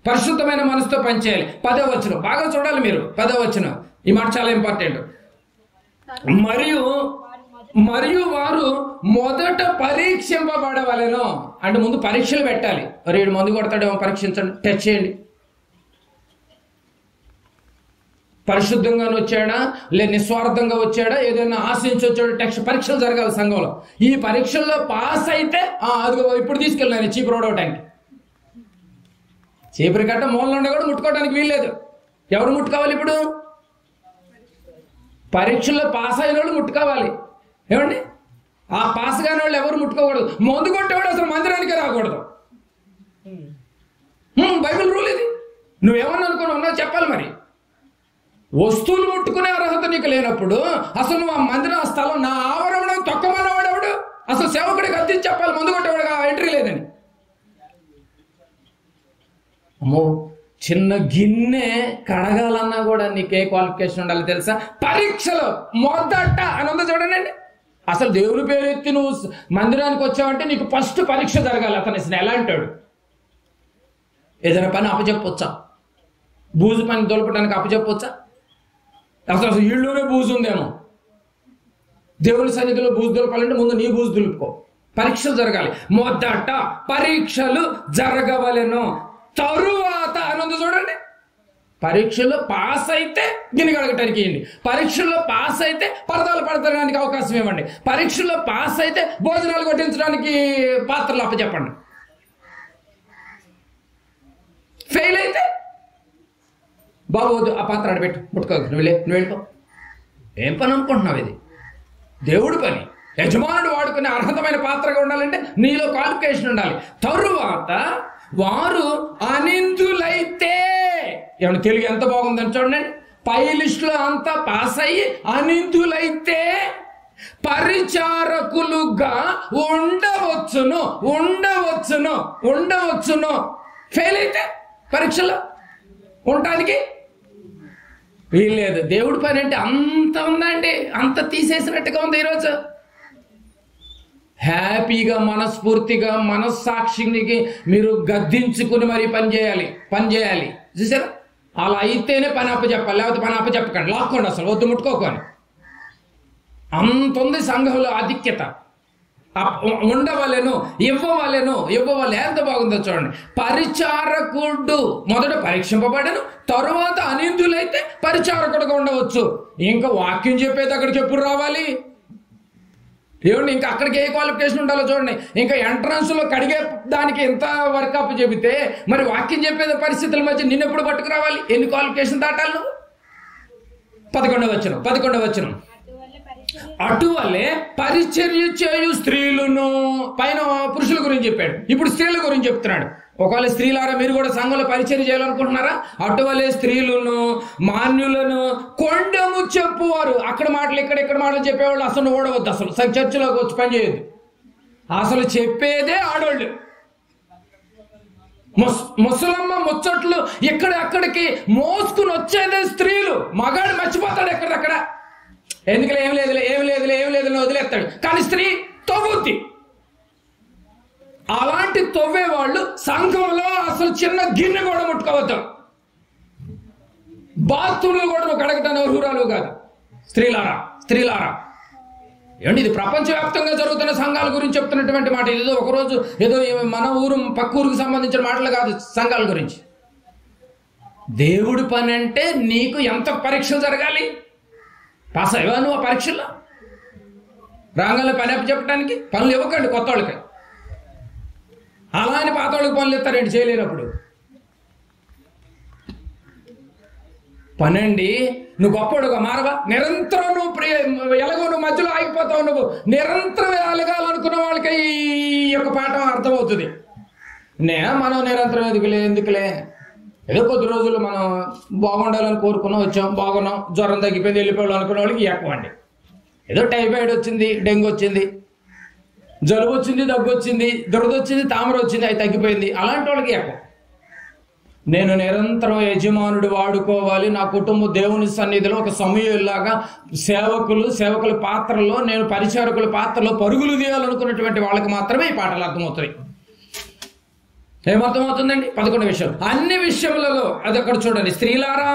పరిశుద్ధమైన మనసుతో పనిచేయాలి. 10వ వచనం బాగా చూడాలి మీరు. 10వ వచనం, ఈ మాట చాలా ఇంపార్టెంట్. మరియు వారు మొదట పరీక్షింపబడవలెను, అంటే ముందు పరీక్షలు పెట్టాలి. మరి వీడు మందు కొడతాడేమో పరీక్షించండి, టెస్ట్ చేయండి. పరిశుద్ధంగానే వచ్చాడా, లేదా నిస్వార్థంగా వచ్చాడా, ఏదైనా ఆశించి వచ్చాడా, టెస్ట్ పరీక్షలు జరగాలి సంఘంలో. ఈ పరీక్షల్లో పాస్ అయితే అదిగో ఇప్పుడు తీసుకెళ్ళినాను చీపురు ఓడవటానికి. చీపురు కట్ట మూలంలో కూడా ముట్టుకోవడానికి వీల్లేదు. ఎవరు ముట్టుకోవాలి ఇప్పుడు? పరీక్షల్లో పాస్ అయిన వాళ్ళు ముట్టుకోవాలి. ఏమండి, ఆ పాస్ కాని వాళ్ళు ఎవరు ముట్టుకోకూడదు. మందు కొట్టేవాడు అసలు మందిరానికే రాకూడదు. బైబిల్ రూల్ ఇది. నువ్వేమన్నా అనుకుని ఉన్నావు చెప్పాలి. మరి వస్తువులు ముట్టుకునే అర్హత నీకు లేనప్పుడు అసలు నువ్వు ఆ మందిరం, ఆ స్థలం, నా ఆవరణ తొక్కమన్నవాడు ఎవడు? అసలు సేవకుడికి అద్దెకి చెప్పాలి, మందు కొట్టేవాడుగా ఎంట్రీ లేదని. అమ్మో, చిన్న గిన్నె కడగాలన్నా కూడా నీకే క్వాలిఫికేషన్ ఉండాలి తెలుసా? పరీక్షలో మొదట అని ఉందో చూడండి. అసలు దేవుని పేరు ఎత్తి నువ్వు మందిరానికి వచ్చావంటే నీకు ఫస్ట్ పరీక్ష జరగాలి. అతను ఎలా అంటాడు? ఏదైనా పని అప్పచెప్పొచ్చా? బూజు పని దొలపడానికి అప్పచెప్పొచ్చా? అసలు ఇళ్ళలోనే బూజు ఉందేమో. దేవుని సన్నిధిలో బూజు దొలపాలంటే ముందు నీ బూజు దులుపుకో. పరీక్షలు జరగాలి. మొదట పరీక్షలు జరగవలెను, తరువాత అని ఉంది చూడండి. పరీక్షల్లో పాస్ అయితే గిన్నె కడగటానికి ఇవ్వండి. పరీక్షల్లో పాస్ అయితే పరదాలు పడతానికి అవకాశం ఇవ్వండి. పరీక్షల్లో పాస్ అయితే భోజనాలు కొట్టించడానికి పాత్రలు అప్పచెప్పండి. ఫెయిల్ అయితే బాబు ఆ పాత్ర ఆడబెట్టు, ముట్టుకో, నువ్వు వెళ్ళిపో. ఏం పని అనుకుంటున్నావు? ఇది దేవుడి పని. యజమానుడు వాడుకునే అర్హతమైన పాత్రగా ఉండాలంటే నీలో క్వాలిఫికేషన్ ఉండాలి. తరువాత వారు అనిందులైతే, ఏమన్నా తెలుగు ఎంత బాగుందని చూడండి. పై లిస్టులో అంతా పాస్ అయ్యి అనిందులైతే పరిచారకులుగా ఉండవచ్చును. ఉండవచ్చును ఉండవచ్చును ఫెయిల్ అయితే పరీక్షలో ఉండటానికి వీల్లేదు. దేవుడి పని అంటే అంత ఉందండి, అంత తీసేసినట్టుగా ఉంది ఈరోజు. హ్యాపీగా మనస్ఫూర్తిగా మనస్సాక్షికి మీరు గద్దించుకుని మరి పని చేయాలి. చూసారా? అలా అయితేనే పని అప్పచెప్పాలి, లేకపోతే పని అప్పచెప్పకండి, లాక్కోండి, అసలు వద్దు ముట్టుకోకొని. అంత ఉంది సంఘంలో ఆధిక్యత. ఉండవలెను, ఇవ్వవలెను. ఎంత బాగుందో చూడండి. పరిచారకుడు మొదట పరీక్షింపబడను, తరువాత అనిందులైతే పరిచారకుడుగా ఉండవచ్చు. ఇంకా వాక్యం చెప్పేది అక్కడికి ఎప్పుడు రావాలి? ఏమండి, ఇంకా అక్కడికి ఏ క్వాలిఫికేషన్ ఉండాలో చూడండి. ఇంకా ఎంట్రన్స్ లో కడిగే దానికి ఎంత వర్కప్ చెబితే మరి వాక్యం చెప్పేది పరిస్థితుల మధ్య నిన్నెప్పుడు పట్టుకురావాలి? ఎన్ని క్వాలిఫికేషన్ దాటాలి నువ్వు? 11వ వచనం అటువలే పరిచర్య చేయు స్త్రీలను, పైన పురుషుల గురించి చెప్పాడు, ఇప్పుడు స్త్రీల గురించి చెప్తున్నాడు. ఒకవేళ స్త్రీలారా మీరు కూడా సంఘంలో పరిచర్య చేయాలనుకుంటున్నారా? అటువలే స్త్రీలను, మాన్యులను, కొండము చెప్పువారు. అక్కడ మాటలు ఇక్కడ మాటలు చెప్పేవాళ్ళు అసలు ఓడవద్దు, అసలు చర్చిలోకి వచ్చి పని చేయొద్దు. అసలు చెప్పేదే ఆడోళ్ళు. ముసలమ్మ ముచ్చట్లు అక్కడికి మోసుకుని వచ్చేదే స్త్రీలు. మగాడు మర్చిపోతాడు ఎక్కడక్కడ, ఎందుకులే ఏం లేదులే వదిలేస్తాడు. కానీ స్త్రీ తవ్వుద్ది. అలాంటి తవ్వే వాళ్ళు సంఘంలో అసలు చిన్న గిన్నె కూడా ముట్టుకోవద్దు. బాత్రూమ్లు కూడా నువ్వు కడగటానికి అర్హురాలు కాదు. స్త్రీలారా ఏమండి, ఇది ప్రపంచవ్యాప్తంగా జరుగుతున్న సంఘాల గురించి చెప్తున్నటువంటి మాట. ఏదో ఒకరోజు ఏదో మన ఊరు పక్క ఊరికి సంబంధించిన మాటలు కాదు, సంఘాల గురించి. దేవుడి పని అంటే నీకు ఎంత పరీక్షలు జరగాలి? పాస్ అయ్యవా నువ్వు ఆ పరీక్షల్లో? రాగానే పని అప్పు చెప్పడానికి పనులు ఇవ్వకండి కొత్త వాళ్ళకి. అలా అని పాత వాళ్ళకి పనులు ఇస్తారండి చేయలేనప్పుడు. పనండి, నువ్వు గొప్పడుగా మారవా? నిరంతరం నువ్వు ఎలాగో నువ్వు మధ్యలో ఆగిపోతావు. నువ్వు నిరంతరం ఎలగాలనుకున్న వాళ్ళకి ఈ యొక్క పాఠం అర్థమవుతుంది. మనం నిరంతరం ఎందుకులే ఏదో కొద్ది రోజులు మనం బాగుండాలని కోరుకున్నాం, వచ్చాం, బాగున్నాం, జ్వరం తగ్గిపోయింది, వెళ్ళిపోవాలి అనుకున్న వాళ్ళకి ఎక్కువ అండి. ఏదో టైఫాయిడ్ వచ్చింది, డెంగ్యూ వచ్చింది, జలుబు వచ్చింది, దగ్గు వచ్చింది, దురద వచ్చింది, తామర వచ్చింది, అది తగ్గిపోయింది. అలాంటి వాళ్ళకి ఎక్కువ. నేను నిరంతరం యజమానుడు వాడుకోవాలి, నా కుటుంబం దేవుని సన్నిధిలో ఒక సమయంలాగా సేవకుల పాత్రలో, నేను పరిచారకుల పాత్రలో పరుగులు తీయాలనుకున్నటువంటి వాళ్ళకి మాత్రమే ఈ పాటలు అర్థమవుతాయి. ఏమర్థమవుతుందండి? 11 విషయం. అన్ని విషయములలో అది అక్కడ చూడండి. స్త్రీలారా,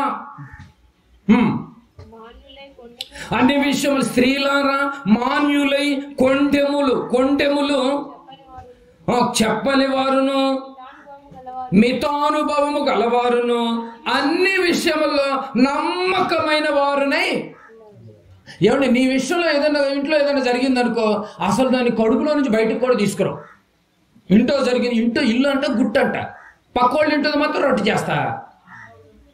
అన్ని విషయములు స్త్రీలారా, మాన్యులై కొండెములు చెప్పని వారును, మితానుభవము గలవారును, అన్ని విషయముల్లో నమ్మకమైన వారునై. ఏమండి, నీ విషయంలో ఇంట్లో ఏదైనా జరిగిందనుకో, అసలు దాన్ని కడుపులో నుంచి బయటకు కూడా తీసుకురావు. ఇంట్లో జరిగింది, ఇల్లు అంట గుట్టంట, పక్కోళ్ళు ఇంట్లో మాత్రం రొట్టె చేస్తా.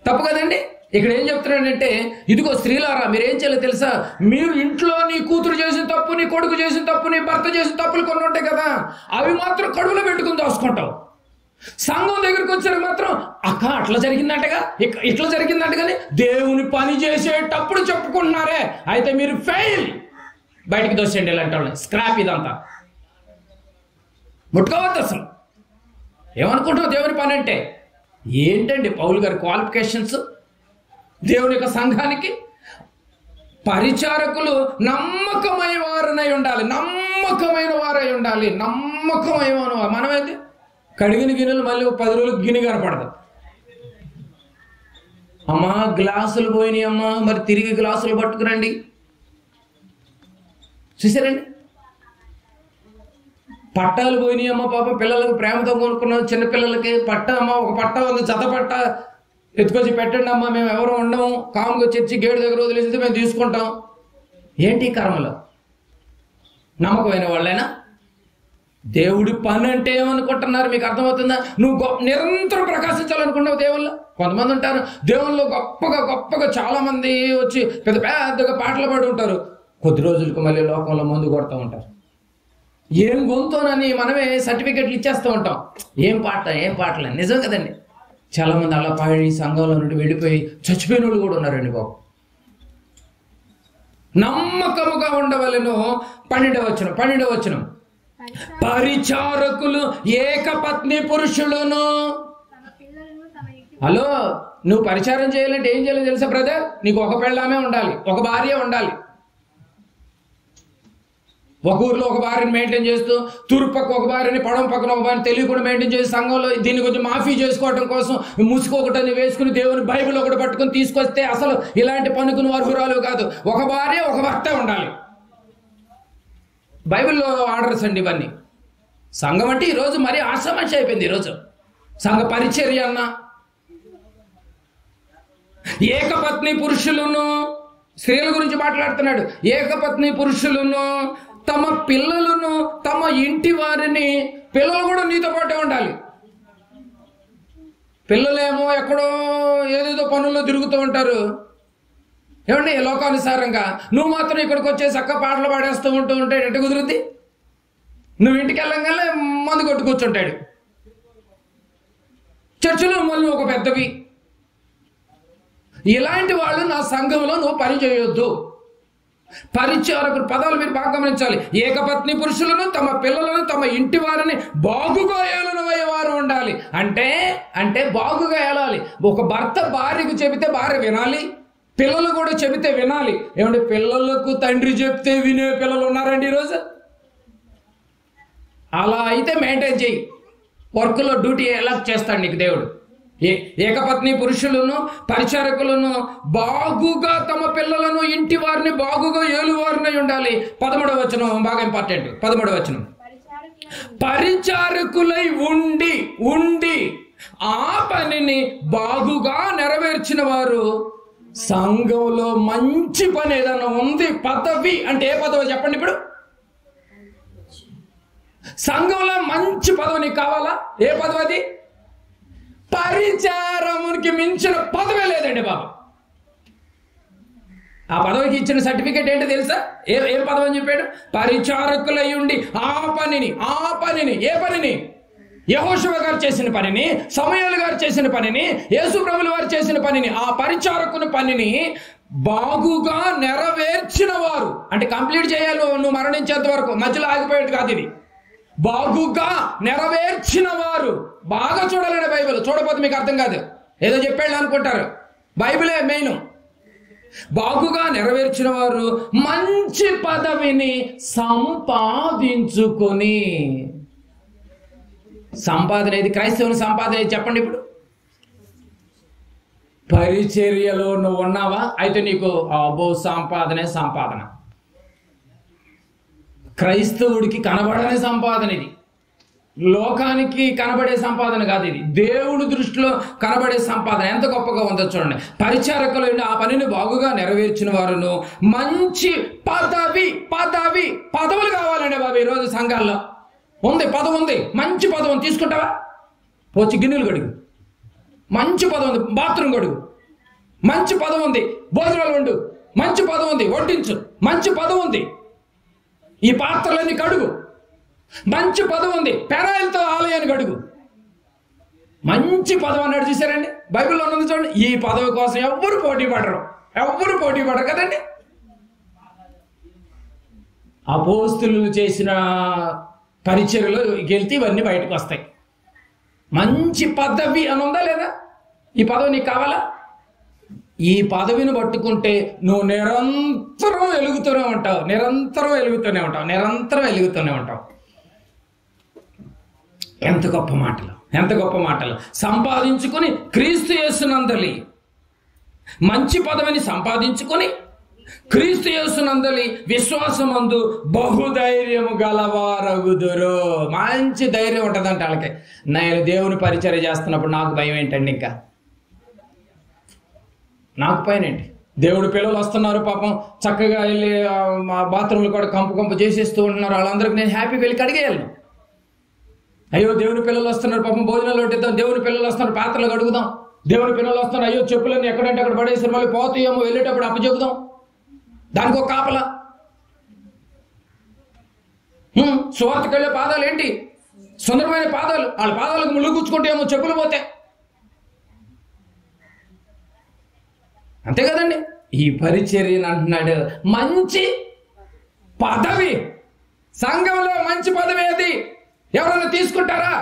తప్పు కదండి. ఇక్కడ ఏం చెప్తున్నాడంటే, ఇదిగో స్త్రీలారా మీరేం చేయాలో తెలుసా? మీరు ఇంట్లో నీ కూతురు చేసిన తప్పు, నీ కొడుకు చేసిన తప్పు, నీ భర్త చేసిన తప్పులు కొన్ని ఉంటాయి కదా, అవి మాత్రం కడుపులో పెట్టుకుని దాచుకుంటావు. సంఘం దగ్గరికి వచ్చారు మాత్రం అక్క అట్లా జరిగిందంటగా, ఇట్లా జరిగిందంటగాని దేవుని పని చేసేటప్పుడు చెప్పుకుంటున్నారే, అయితే మీరు ఫెయిల్. బయటికి దోసేయండి ఇలాంటి వాళ్ళని. స్క్రాప్ ఇదంతా ముట్టుకోవద్దు. అసలు ఏమనుకుంటావు దేవుని పని అంటే? ఏంటండి పౌలు గారి క్వాలిఫికేషన్స్? దేవుని యొక్క సంఘానికి పరిచారకులు నమ్మకమైన వారై ఉండాలి. నమ్మకమైన మనమైతే కడిగిన గిన్నెలు మళ్ళీ 10 రోజులు గిన్నె కనపడదు. అమ్మా గ్లాసులు పోయినాయి అమ్మా, మరి తిరిగి గ్లాసులు పట్టుకురండి. చూసారండి, పట్టాలు పోయినాయి అమ్మ, పాప పిల్లలకు ప్రేమతో కొనుక్కున్నాం, చిన్నపిల్లలకి పట్ట అమ్మ, ఒక పట్ట ఉంది, జత పట్ట ఎత్తుకొచ్చి పెట్టండి అమ్మ, మేము ఎవరు ఉండము, కాముగా చర్చి గేటు దగ్గర వదిలేసి మేము తీసుకుంటాం. ఏంటి కర్మలో? నమ్మకమైన వాళ్ళైనా? దేవుడి పని అంటే ఏమనుకుంటున్నారు? మీకు అర్థమవుతుందా? నువ్వు నిరంతరం ప్రకాశించాలనుకున్నావు దేవుళ్ళు. కొంతమంది ఉంటారు దేవుళ్ళు గొప్పగా చాలా మంది వచ్చి పెద్దగా పాటలు పాడి ఉంటారు, కొద్ది రోజులకు మళ్ళీ లోకంలో ముందు కొడుతూ ఉంటారు. ఏం గొంతునని మనమే సర్టిఫికెట్లు ఇచ్చేస్తూ ఉంటాం. ఏం పాటలు నిజం కదండి. చాలా మంది అలా పాడి సంఘంలో నుండి వెళ్ళిపోయి చచ్చిపోయిన వాళ్ళు కూడా ఉన్నారండి బాబు. నమ్మకముగా ఉండవలెను. 12వ వచనం. పరిచారకులు ఏకపత్ని పురుషులను. హలో, నువ్వు పరిచారం చేయాలంటే ఏం చేయాలో తెలుసా బ్రదర్? నీకు ఒక పెళ్ళామే ఉండాలి, ఒక భార్య ఉండాలి. ఒక ఊర్లో ఒక భార్యని మెయింటైన్ చేస్తూ, తూర్పు పక్క ఒక భార్యని, పడవ పక్కన ఒక భార్యని తెలియకుండా మెయింటైన్ చేసి సంఘంలో దీన్ని కొంచెం మాఫీ చేసుకోవడం కోసం ముసుకోకటని వేసుకుని దేవుని బైబిల్ ఒకటి పట్టుకుని తీసుకొస్తే అసలు ఇలాంటి పనుకు నువ్వు అర్హురాలు కాదు. ఒక భార్య ఒక భర్త ఉండాలి. బైబిల్లో ఆర్డర్స్ అండి ఇవన్నీ. సంఘం అంటే ఈరోజు మరీ ఆశామాషి అయిపోయింది. ఈరోజు సంఘ పరిచర్య అన్న ఏకపత్ని పురుషులను, స్త్రీల గురించి మాట్లాడుతున్నాడు. ఏకపత్ని పురుషులను తమ పిల్లలను, తమ ఇంటి వారిని, పిల్లలు కూడా నీతో పాటే ఉండాలి. పిల్లలేమో ఎక్కడో ఏదేదో పనుల్లో తిరుగుతూ ఉంటారు. ఏమండి లోకానుసారంగా నువ్వు మాత్రం ఇక్కడికి వచ్చేసి అక్క పాటలు పాడేస్తూ ఉంటే ఎట్ట కుదురుద్ది? నువ్వు ఇంటికి వెళ్ళంగానే మందు కొట్టు కూర్చుంటాడు. చర్చిలో మళ్ళీ ఒక పెద్దవి. ఇలాంటి వాళ్ళు నా సంఘంలో నువ్వు పని చేయొద్దు. పరిచారకుడు పదాలు మీరు బాగా గమనించాలి. ఏకపత్ని పురుషులను తమ పిల్లలను తమ ఇంటి వారిని బాగుగా ఏలనవయ్యేవారు ఉండాలి. అంటే బాగుగా ఏలాలి. ఒక భర్త భార్యకు చెబితే భార్య వినాలి, పిల్లలు కూడా చెబితే వినాలి. ఏమంటే పిల్లలకు తండ్రి చెప్తే వినే పిల్లలు ఉన్నారండి ఈరోజు? అలా అయితే మెయింటైన్ చేయి. వర్క్లో డ్యూటీ ఎలా చేస్తాడు నీకు దేవుడు? ఏకపత్ని పురుషులను పరిచారకులను బాగుగా తమ పిల్లలను ఇంటి వారిని బాగుగా ఏలువారిని ఉండాలి. 13వ వచనం బాగా ఇంపార్టెంట్. 13వ వచనం, పరిచారకులై ఉండి ఆ పనిని బాగుగా నెరవేర్చిన వారు సంఘంలో మంచి పని ఏదన్నా ఉంది. పదవి అంటే ఏ పదవి చెప్పండి? ఇప్పుడు సంఘంలో మంచి పదవి నీకు కావాలా? ఏ పదవి అది? పరిచారమునికి మించిన పదవే లేదండి బాబు. ఆ పదవికి ఇచ్చిన సర్టిఫికేట్ ఏంటో తెలుసా? ఏం పదవి అని చెప్పాడు? పరిచారకులై ఉండి ఆ పనిని ఏ పనిని? యెహోషువ గారు చేసిన పనిని, సమూయేలు గారు చేసిన పనిని, యేసు ప్రభువుల వారు చేసిన పనిని, ఆ పరిచారకుని పనిని బాగుగా నెరవేర్చిన వారు. అంటే కంప్లీట్ చేయాలి నువ్వు మరణించేంత వరకు, మధ్యలో ఆగిపోయేది కాదు ఇది. బాగుగా నెరవేర్చిన వారు. బాగా చూడాలండి బైబిల్. చూడకపోతే మీకు అర్థం కాదు. ఏదో చెప్పాడు అనుకుంటారు, బైబిలే మెయిన్. బాగుగా నెరవేర్చిన వారు మంచి పదవిని సంపాదించుకొని. సంపాదన ఏది? క్రైస్తవుని సంపాదన ఏది చెప్పండి? ఇప్పుడు పరిచర్యలో నువ్వు ఉన్నావా? అయితే నీకు అబ్బో సంపాదన. క్రైస్తవుడికి కనబడని సంపాదన ఇది. లోకానికి కనబడే సంపాదన కాదు ఇది. దేవుడి దృష్టిలో కనబడే సంపాదన ఎంత గొప్పగా ఉందో చూడండి. పరిచారకులు ఆ పనిని బాగుగా నెరవేర్చిన వారును మంచి పదవులు కావాలండి బాబు. ఈరోజు సంఘాల్లో పదవి ఉంది, మంచి పదవి ఉంది. తీసుకుంటావా? వచ్చి గిన్నెలు కడుగు. మంచి పదవి ఉంది. బాత్రూమ్ కడుగు. మంచి పదవి ఉంది. భోజనాలు వండు. మంచి పదవి ఉంది. వడ్డించు. మంచి పదవి ఉంది. ఈ పాత్రలన్నీ కడుగు. మంచి పదవి ఉంది. పెరాయిలతో ఆలయాన్ని కడుగు. మంచి పదవి అన్నాడు చూసారండి? బైబిల్లో ఉన్నది చూడండి. ఈ పదవి కోసం ఎవ్వరు పోటీ పడరు కదండి. అపోస్తులు చేసిన పరిచర్యలో గెలితే ఇవన్నీ బయటకు వస్తాయి. మంచి పదవి అని ఉందా లేదా? ఈ పదవి నీకు కావాలా? ఈ పదవిని పట్టుకుంటే నువ్వు నిరంతరం వెలుగుతూనే ఉంటావు. ఎంత గొప్ప మాటలు. సంపాదించుకొని క్రీస్తు యేసునందలి మంచి పదవిని సంపాదించుకొని క్రీస్తు యేసునందలి విశ్వాసమందు బహుధైర్యము గలవారగుదురు. మంచి ధైర్యం ఉంటుందంట వాళ్ళకి. నేను దేవుని పరిచర్య చేస్తున్నప్పుడు నాకు భయం ఏంటండి? ఇంకా నాకు పైన ఏంటి? దేవుడు పిల్లలు వస్తున్నారు పాపం, చక్కగా వెళ్ళి బాత్రూమ్లు కూడా కంపు చేసేస్తూ ఉంటున్నారు. వాళ్ళందరికీ నేను హ్యాపీగా వెళ్ళి కడిగేయాలను. అయ్యో దేవుని పిల్లలు వస్తున్నారు పాపం, భోజనాలు వడ్డిద్దాం. దేవుని పిల్లలు వస్తున్నారు, పాత్రలు కడుగుదాం. దేవుని పిల్లలు వస్తున్నారు, అయ్యో చెప్పులన్నీ ఎక్కడంటే అక్కడ పడేసి మళ్ళీ పోతాయేమో, వెళ్ళేటప్పుడు అప్పచెబుదాం. దానికి ఒక కాపలా. సువార్తకు వెళ్ళే పాదాలు ఏంటి? సుందరమైన పాదాలు. వాళ్ళ పాదాలకు ముళ్ళు గుచ్చుకుంటే ఏమో చెప్పులు పోతే. అంతే కదండి. ఈ పరిచర్యను అంటున్నాడు మంచి పదవి. సంఘంలో మంచి పదవి అది. ఎవరైనా తీసుకుంటారా?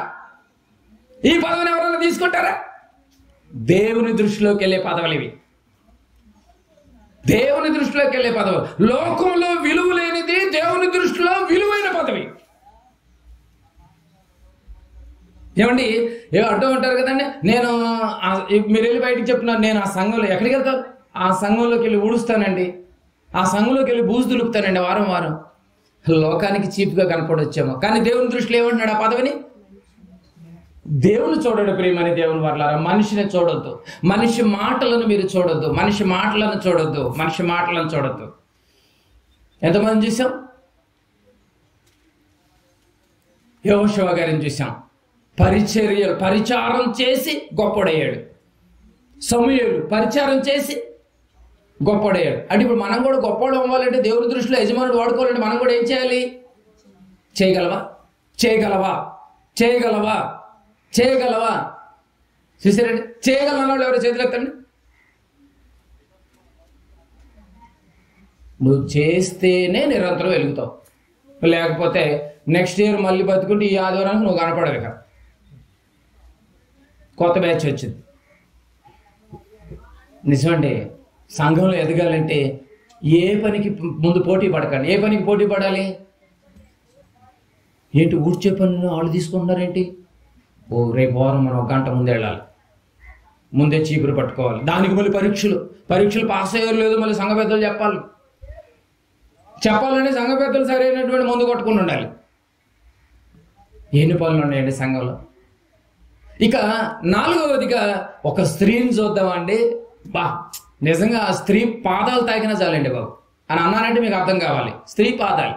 ఈ పదవిని ఎవరైనా తీసుకుంటారా? దేవుని దృష్టిలోకి వెళ్ళే పదవులు ఇవి. దేవుని దృష్టిలోకి వెళ్ళే పదవి. లోకంలో విలువ లేనిది దేవుని దృష్టిలో విలువైన పదవి. ఏమండి అంటూ ఉంటారు కదండి, నేను మీరు వెళ్ళి బయటికి చెప్తున్నాను, నేను ఆ సంఘంలో ఎక్కడికి వెళ్తాను? ఆ సంఘంలోకి వెళ్ళి ఊడుస్తానండి, ఆ సంఘంలోకి వెళ్ళి బూజు దులుపుతానండి వారం. లోకానికి చీప్గా కనపడొచ్చాము, కానీ దేవుని దృష్టిలో ఏమంటున్నాడు? ఆ పదవిని దేవుని చూడడు. ప్రియమని దేవుని వర్లారా, మనిషిని చూడొద్దు. మనిషి మాటలను మీరు చూడొద్దు. మనిషి మాటలను చూడొద్దు. ఎంతమంది చూసాం? యెహోషువ గారిని చూసాం. పరిచారం చేసి గొప్పడయ్యాడు. సమూయేలు పరిచారం చేసి గొప్పవాడయ్యాడు. అంటే ఇప్పుడు మనం కూడా గొప్పవాడు అవ్వాలంటే, దేవుని దృష్టిలో యజమానుడు వాడుకోవాలంటే మనం కూడా ఏం చేయాలి? చేయగలవా? చేయగలవా? చేయగలవా? చేయగలవా? చూసారండి, చేయగలన వాళ్ళు ఎవరో చేతులు ఎత్తండి. నువ్వు చేస్తేనే నిరంతరం వెలుగుతావు, లేకపోతే నెక్స్ట్ ఇయర్ మళ్ళీ బతుకుంటే ఈ ఆదివారానికి నువ్వు కనపడవు. ఇక కొత్త బ్యాచ్ వచ్చింది. నిజమండి, సంఘంలో ఎదగాలంటే ఏ పనికి ముందు పోటీ పడకండి. ఏ పనికి పోటీ పడాలి? ఏంటి ఊడ్చే పని వాళ్ళు తీసుకుంటున్నారేంటి? ఓ రేపు వారం మనం 1 గంట ముందే వెళ్ళాలి, ముందే చీపురు పట్టుకోవాలి, దానికి మళ్ళీ పరీక్షలు పాస్ అయ్యారు లేదు మళ్ళీ సంఘ పెద్దలు చెప్పాలని సంఘ పెద్దలు సరైనటువంటి ముందు కొట్టుకుని ఉండాలి. ఎన్ని పనులు ఉన్నాయండి సంఘంలో. ఇక 4వదిగా ఒక స్త్రీని చూద్దామండి. నిజంగా ఆ స్త్రీ పాదాలు తాకినా చాలండి బాబు అని అన్నానంటే మీకు అర్థం కావాలి. స్త్రీ పాదాలు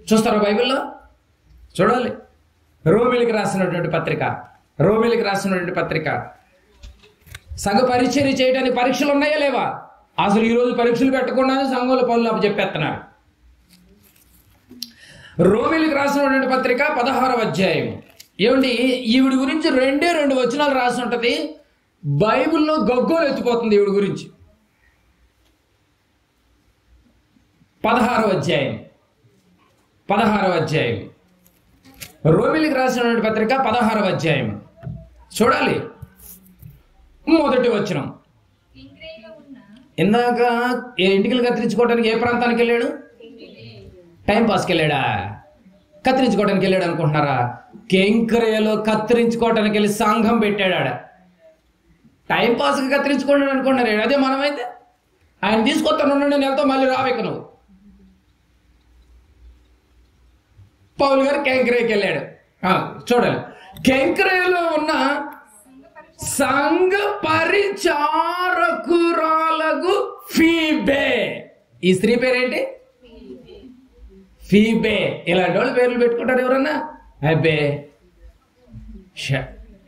చూస్తారా బైబిల్లో? చూడాలి. రోమిలికి రాసినటువంటి పత్రిక సంఘ పరిచర్య చేయడానికి పరీక్షలు ఉన్నాయా లేవా? అసలు ఈరోజు పరీక్షలు పెట్టకుండానే సంఘంలో పనులు అప్పు చెప్పేస్తున్నారు. రోమిలికి రాసినటువంటి పత్రిక 16వ అధ్యాయం. ఏమండి, ఈవిడి గురించి 2 వచనాలు రాసి ఉంటుంది. బైబిల్లో గగ్గోలు ఎత్తిపోతుంది ఈవిడి గురించి. 16వ అధ్యాయం రోమిలికి రాసినటువంటి పత్రిక 16వ అధ్యాయం చూడాలి. మొదటి వచనం. ఇందాక ఇంటికి కత్తిరించుకోవడానికి ఏ ప్రాంతానికి వెళ్ళాడు? టైంపాస్కి వెళ్ళాడా? కత్తిరించుకోవడానికి వెళ్ళాడు అనుకుంటున్నారా? కెంక్రేయలో కత్తిరించుకోవడానికి వెళ్ళి సంఘం పెట్టాడు. ఆడ టైంపాస్కి కత్తిరించుకోవడానికి అనుకుంటున్నారు. అదే మనమైతే ఆయన తీసుకొస్తాను, నేను వెళ్తా, మళ్ళీ రావేక నువ్వు. పౌలు గారు కెంక్రేయకి వెళ్ళాడు. చూడాలి. కెంక్రేయలో ఉన్న సంఘ పరిచారకురాలకు ఫీబే. ఈ స్త్రీ పేరేంటి? ఫీబే. ఇలాంటి వాళ్ళు పేర్లు పెట్టుకుంటారు ఎవరన్నా? అబ్బే,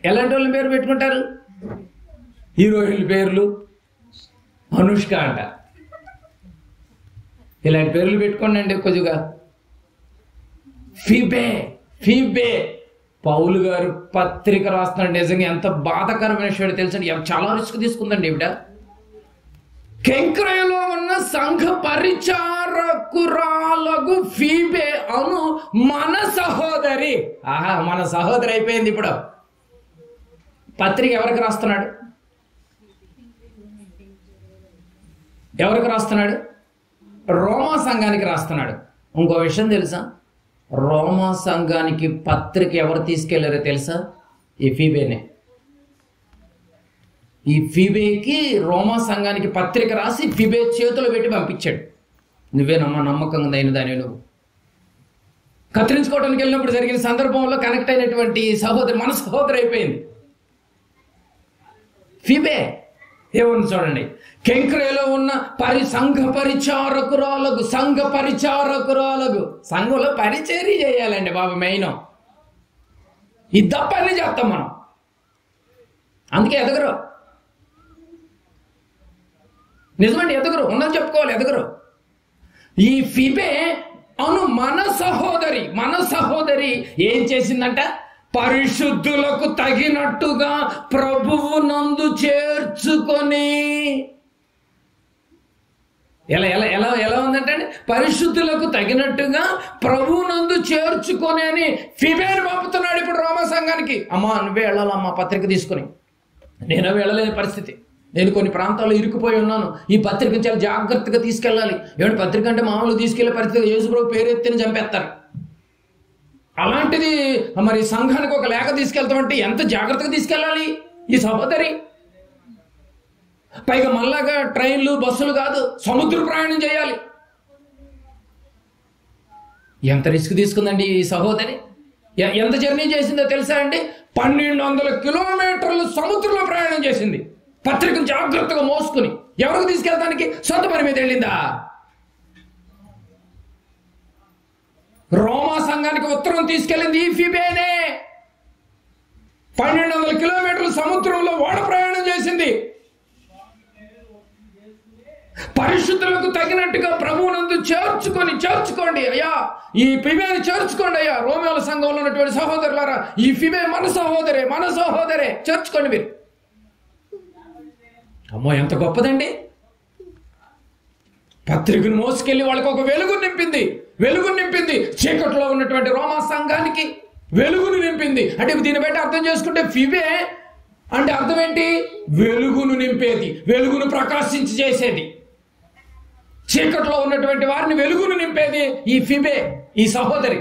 ఎలాంటి వాళ్ళ పేరు పెట్టుకుంటారు? హీరోయిన్ల పేర్లు, అనుష్క అంట, ఇలాంటి పేర్లు పెట్టుకోండి అండి కొద్దిగా. ఫీబే. పౌలు గారు పత్రిక రాస్తున్నాడు. నిజంగా ఎంత బాధాకరమైన విషయం తెలుసండి. చాలా రిస్క్ తీసుకుందండి ఈవిడ. కెంక్రేయలో ఉన్న సంఘ పరిచారకురాలకు ఫీబే అను మన సహోదరి. మన సహోదరి అయిపోయింది ఇప్పుడు. పత్రిక ఎవరికి రాస్తున్నాడు? రోమా సంఘానికి రాస్తున్నాడు. ఇంకో విషయం తెలుసా? రోమా సంఘానికి పత్రిక ఎవరు తీసుకెళ్లారో తెలుసా? ఈ ఫీబేనే. ఈ ఫీబేకి రోమా సంఘానికి పత్రిక రాసి ఫీబే చేతిలో పెట్టి పంపించాడు. నువ్వేనమ్మా నమ్మకంగా అయిన దాని నువ్వు. కత్తిరించుకోవడానికి వెళ్ళినప్పుడు జరిగిన సందర్భంలో కనెక్ట్ అయినటువంటి సహోదరి మన సహోదరి అయిపోయింది. ఫీబే ఏమన్నా చూడండి. కెంక్రేయలో ఉన్న సంఘ పరిచారకురాలకు సంఘంలో పరిచర్య చేయాలండి బాబు. మెయిన్ ఇది తప్పని చెప్తాం మనం. అందుకే ఎదగరు. నిజమండి, ఎదగరు. ఉన్నది చెప్పుకోవాలి, ఎదగరు. ఈ ఫీబే అను మన సహోదరి ఏం చేసిందంట? పరిశుద్ధులకు తగినట్టుగా ప్రభువు నందు చేర్చుకొని. ఎలా ఉందంటే పరిశుద్ధులకు తగినట్టుగా ప్రభువు నందు చేర్చుకొని అని ఫీబేను పంపుతున్నాడు ఇప్పుడు రోమా సంఘానికి. అమ్మా నువ్వే వెళ్ళాలమ్మా పత్రిక తీసుకొని. నేను వెళ్ళలేని పరిస్థితి. నేను కొన్ని ప్రాంతాల్లో ఇరుక్కుపోయి ఉన్నాను. ఈ పత్రికను చాలా జాగ్రత్తగా తీసుకెళ్ళాలి. ఏమంటే పత్రిక అంటే మామూలుగా తీసుకెళ్లే పరిస్థితి. యేసుప్రభు పేరెత్తిని చంపేస్తారు. అలాంటిది మరి సంఘానికి ఒక లేఖ తీసుకెళ్తామంటే ఎంత జాగ్రత్తగా తీసుకెళ్ళాలి ఈ సహోదరి. పైగా మళ్ళాగా ట్రైన్లు బస్సులు కాదు, సముద్ర ప్రయాణం చేయాలి. ఎంత రిస్క్ తీసుకుందండి ఈ సహోదరి. ఎంత జర్నీ చేసిందో తెలుసా అండి? 1200 కిలోమీటర్లు సముద్రంలో ప్రయాణం చేసింది పత్రికను జాగ్రత్తగా మోసుకుని. ఎవరికి తీసుకెళ్ళడానికి? సొంత పని మీద వెళ్ళిందా? రోమా సంఘానికి ఉత్తరం తీసుకెళ్ళింది ఈ ఫీబేనే. 1200 కిలోమీటర్లు సముద్రంలో ఓడ ప్రయాణం చేసింది. పరిశుద్ధులకు తగినట్టుగా ప్రభువునందు చేర్చుకోండి అయ్యా. ఈ ఫిబేని చేర్చుకోండి అయ్యా. రోమేల సంఘంలో ఉన్నటువంటి సహోదరులారా, ఈ ఫిబే మన సహోదరే చేర్చుకోండి మీరు. అమ్మో, ఎంత గొప్పదండి! పత్రికను మోసుకెళ్ళి వాళ్ళకి ఒక వెలుగు నింపింది. చీకట్లో ఉన్నటువంటి రోమా సంఘానికి వెలుగును నింపింది. అంటే దీన్ని బట్టి అర్థం చేసుకుంటే ఫిబే అంటే అర్థం ఏంటి? వెలుగును నింపేది, వెలుగును ప్రకాశించి చేసేది. చీకట్లో ఉన్నటువంటి వారిని వెలుగును నింపేది ఈ ఫిబే, ఈ సహోదరి.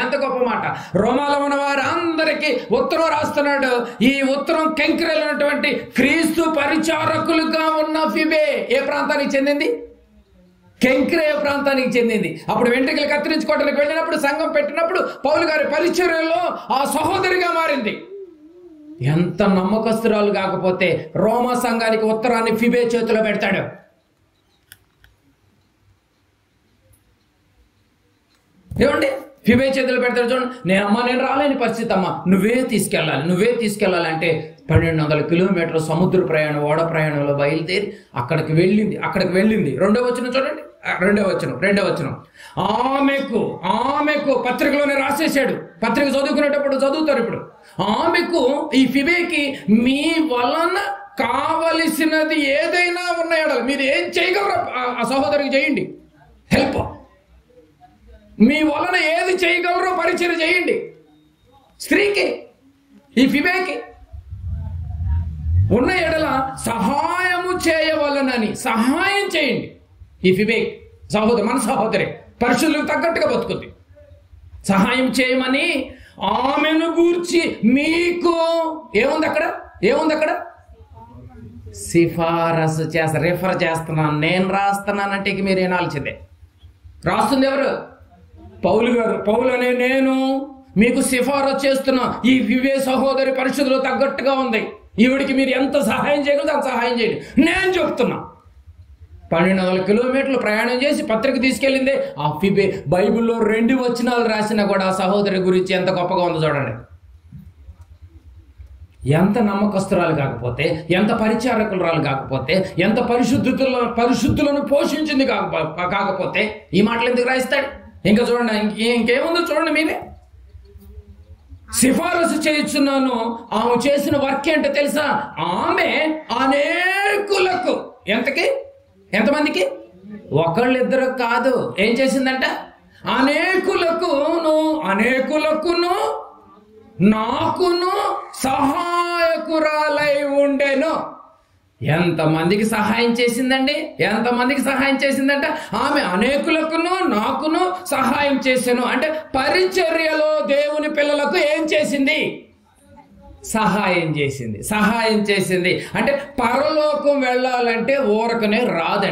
ఎంత గొప్ప మాట! రోమాలో ఉన్న వారు అందరికీ ఉత్తరం రాస్తున్నాడు. ఈ ఉత్తరం కెంక్రేలో ఉన్నటువంటి క్రీస్తు పరిచారకులుగా ఉన్న ఫిబే ఏ ప్రాంతానికి చెందింది? కెంక్రే ప్రాంతానికి చెందింది. అప్పుడు వెంట్రుకలు కత్తిరించుకోవడానికి వెళ్ళినప్పుడు, సంఘం పెట్టినప్పుడు పౌలు గారి పరిచర్యలో ఆ సహోదరిగా మారింది. ఎంత నమ్మకస్తురాలు కాకపోతే రోమా సంఘానికి ఉత్తరాన్ని ఫిబే చేతిలో పెడతాడు. ఏమండి, ఫిబే చేతిలో పెడతాడు. చూడండి, నేను రాలేని పరిస్థితి అమ్మా, నువ్వే తీసుకెళ్ళాలి అంటే 1200 కిలోమీటర్ల సముద్ర ప్రయాణం, ఓడ ప్రయాణంలో బయలుదేరి అక్కడికి వెళ్ళింది. రెండో వచనం చూడండి, రెండో వచనం. ఆమెకు పత్రికలోనే రాసేసాడు. పత్రిక చదువుకునేటప్పుడు చదువుతారు. ఇప్పుడు ఆమెకు, ఈ ఫిబేకి మీ వలన కావలసినది ఏదైనా ఉన్నాయో మీరు ఏం చేయగలరు ఆ సహోదరికి చేయండి. హెల్ప్, మీ వలన ఏది చేయగలరో పరిచయం చేయండి. స్త్రీకి, ఈ ఫిబేకి ఉన్న ఎడల సహాయము చేయవలనని సహాయం చేయండి. ఈ ఫిబే మన సహోదరి పరిశుద్ధులకు తగ్గట్టుగా బతుకుతుంది. సహాయం చేయమని ఆమెను గూర్చి మీకు ఏముంది అక్కడ? సిఫారసు రిఫర్ చేస్తున్నాను. నేను రాస్తున్నానంటే ఇక మీరు ఏనాల్సిందే. రాస్తుంది ఎవరు? పౌలు గారు. పౌలు అనే నేను మీకు సిఫారసు చేస్తున్నా. ఈ ఫిబే సహోదరి పరిశుద్ధులకు తగ్గట్టుగా ఉంది. ఈవిడికి మీరు ఎంత సహాయం చేయగలరు అంత సహాయం చేయండి. నేను చెప్తున్నా. 1200 కిలోమీటర్లు ప్రయాణం చేసి పత్రిక తీసుకెళ్ళిందే ఆ ఫిబే. బైబిల్లో 2 వచనాలు రాసినా కూడా ఆ సహోదరి గురించి ఎంత గొప్పగా ఉందో చూడండి. ఎంత నమ్మకస్తురాలు కాకపోతే, ఎంత పరిచారకురాలు కాకపోతే, ఎంత పరిశుద్ధులను పోషించింది కాకపోతే ఈ మాటలు ఎందుకు రాయిస్తాడు? ఇంకా చూడండి, ఇంకేముందో చూడండి. మీరే సిఫారసు చేయించున్నాను. ఆమె చేసిన వర్క్ ఏంటో తెలుసా? ఆమె అనేకులకు, ఎంతమందికి? ఒకళ్ళిద్దరు కాదు. ఏం చేసిందంట? అనేకులకును నాకును సహాయకురాలై ఉండెను. ఎంతమందికి సహాయం చేసిందంట? ఆమె అనేకులకును నాకును సహాయం చేశాను. అంటే పరిచర్యలో దేవుని పిల్లలకు ఏం చేసింది? సహాయం చేసింది. అంటే పరలోకం వెళ్ళాలంటే ఊరకనే రాదు.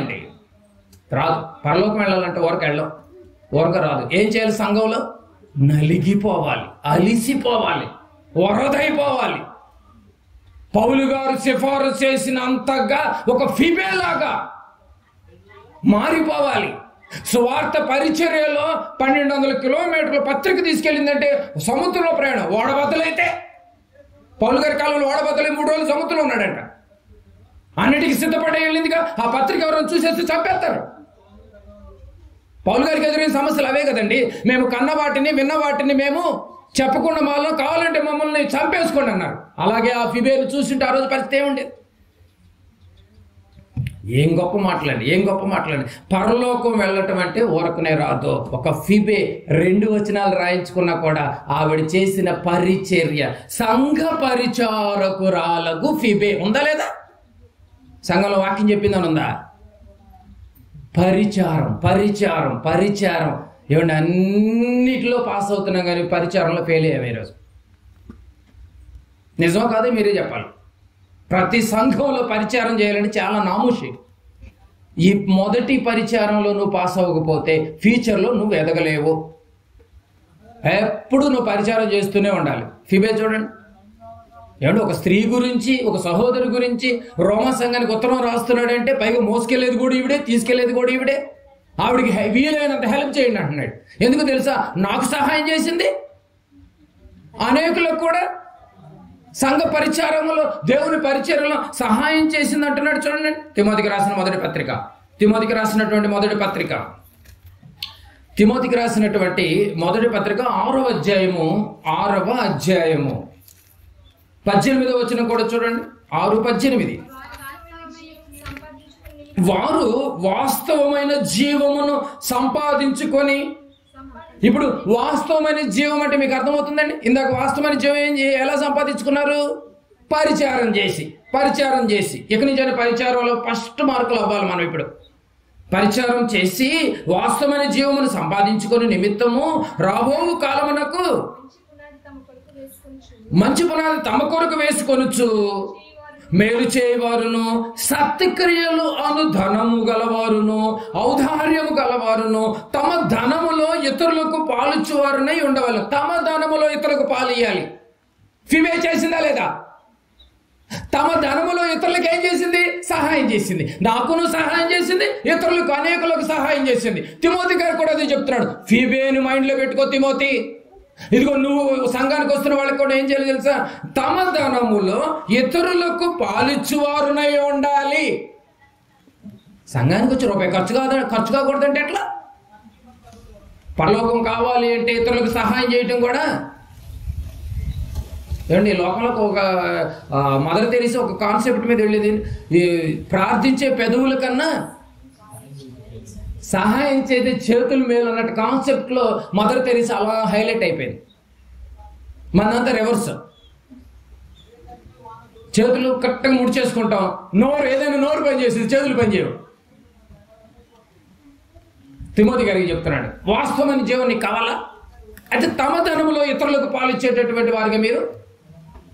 పరలోకం వెళ్ళాలంటే ఊరక రాదు. ఏం చేయాలి? సంఘంలో నలిగిపోవాలి, అలిసిపోవాలి, వరదైపోవాలి. పౌలు గారు సిఫారసు చేసిన అంతగా ఒక ఫిబేలాగా మారిపోవాలి. సువార్త పరిచర్యలో 1200 కిలోమీటర్ల పత్రిక తీసుకెళ్ళిందంటే సముద్రంలో ప్రయాణం. ఓడబద్దలైతే పౌలు గారి కాలంలో ఓడబద్దలై 3 రోజులు సముద్రంలో ఉన్నాడంట. అన్నిటికీ సిద్ధపడే వెళ్ళిందిగా. ఆ పత్రిక ఎవరైనా చూసేస్తే చంపేస్తారు. పౌలు గారికి ఎదురైన సమస్యలు అవే కదండి. మేము కన్న వాటిని, విన్న వాటిని మేము చెప్పకుండా మాలో కావాలంటే మమ్మల్ని చంపేసుకోండి అన్నారు. అలాగే ఆ ఫిబేను చూసింటే ఆ రోజు పరిస్థితి ఏముండేది? ఏం గొప్ప మాటలండి. పరలోకం వెళ్ళటం అంటే ఊరకనే రాదు. ఒక ఫిబే 2 వచనాలు రాయించుకున్నా కూడా ఆవిడ చేసిన పరిచర్య, సంఘ పరిచారకురాలకు ఫిబే ఉందా లేదా? సంఘంలో వాక్యం చెప్పిందని ఉందా? పరిచారం. ఏమంటే అన్నిటిలో పాస్ అవుతున్నాం కానీ పరిచారంలో ఫెయిల్ అయ్యాము ఈరోజు. నిజమో కాదు మీరే చెప్పాలి. ప్రతి సంఘంలో పరిచారం చేయాలంటే చాలా నామూషి. ఈ మొదటి పరిచారంలో నువ్వు పాస్ అవ్వకపోతే ఫ్యూచర్లో నువ్వు ఎదగలేవు. ఎప్పుడు నువ్వు పరిచారం చేస్తూనే ఉండాలి. ఫిబే చూడండి, ఏమంటే ఒక స్త్రీ గురించి, ఒక సహోదరి గురించి రోమా సంఘానికి ఉత్తరం రాస్తున్నాడంటే పైగా మోసుకెళ్లేది కూడా ఈవిడే, తీసుకెళ్లేది కూడా ఈవిడే. ఆవిడికి వీలైనంత హెల్ప్ చేయండి అంటున్నాడు. ఎందుకు తెలుసా? నాకు సహాయం చేసింది, అనేకులకు కూడా సంఘ పరిచారంలో, దేవుని పరిచర్యలో సహాయం చేసింది అంటున్నాడు. చూడండి, తిమోతికి రాసిన మొదటి పత్రిక తిమోతికి రాసినటువంటి మొదటి పత్రిక 6వ అధ్యాయము 18వ వచనం కూడా చూడండి. 6:18. వారు వాస్తవమైన జీవమును సంపాదించుకొని, ఇప్పుడు వాస్తవమైన జీవం అంటే మీకు అర్థమవుతుందండి. ఇందాక వాస్తవమైన జీవం ఎలా సంపాదించుకున్నారు? పరిచారం చేసి. ఇక నుంచి పరిచారంలో ఫస్ట్ మార్కులు అవ్వాలి మనం. ఇప్పుడు పరిచారం చేసి వాస్తవమైన జీవమును సంపాదించుకొని నిమిత్తము రాబో కాలమునకు మంచి పునాది తమ కొరకు వేసుకొనుచు మేలు చేయవారును, సత్క్రియలు అను ధనము గలవారును, ఔదార్యము గలవారును, తమ ధనములో ఇతరులకు పాలుచువారునై ఉండవాలి. తమ ధనములో ఇతరులకు పాలు ఇయ్యాలి. ఫిబే చేసిందా లేదా? తమ ధనములో ఇతరులకు ఏం చేసింది? సహాయం చేసింది. నాకును సహాయం చేసింది, ఇతరులకు అనేకులకు సహాయం చేసింది. తిమోతి గారు కూడా అది చెప్తున్నాడు. ఫిబేని మైండ్లో పెట్టుకో తిమోతి. ఇదిగో నువ్వు సంఘానికి వస్తున్న వాళ్ళకి కూడా ఏం చేయాలి తెలుసా? తమ ధనములో ఇతరులకు పాలిచ్చువారునై ఉండాలి. సంఘానికి వచ్చి రూపాయి ఖర్చు కాకూడదంటే ఎట్లా? పరలోకం కావాలి అంటే ఇతరులకు సహాయం చేయటం కూడా. ఏమండి, లోకంలో ఒక మదర్ తెరీసా ఒక కాన్సెప్ట్ మీద వెళ్ళేది, ఈ ప్రార్థించే పెదవుల కన్నా సహాయం చేసే చేతుల మేలు అన్నట్టు కాన్సెప్ట్లో మదర్ తెరీసా అలా హైలైట్ అయిపోయింది. మనంతా రివర్స్. చేతులు కరెక్ట్గా ముడిచేసుకుంటాం, ఏదైనా నోరు పని చేసేది, చేతులు పని చేయవు. తిమోతి గారికి చెప్తున్నాడు, వాస్తవమైన జీవం నీకు కావాలా? అయితే తమ ధనములో ఇతరులకు పాలిచ్చేటటువంటి వారిగా మీరు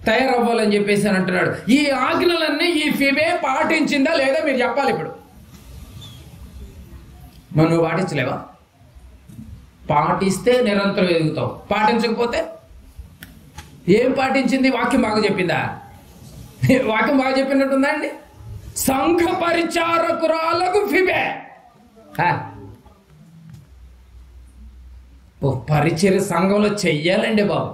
తయారవ్వాలని చెప్పేసి అని అంటున్నాడు. ఈ ఆజ్ఞలన్నీ ఈ ఫిబే పాటించిందా లేదా మీరు చెప్పాలి. ఇప్పుడు మనం నువ్వు పాటించలేవా? పాటిస్తే నిరంతరం ఎదుగుతావు, పాటించకపోతే ఏం పాటించింది? వాక్యం బాగా చెప్పిందా? వాక్యం బాగా చెప్పినట్టుందా అండి? సంఘ పరిచారకురాలకు ఫిబే పరిచర్య సంఘంలో చెయ్యాలండి బాబు.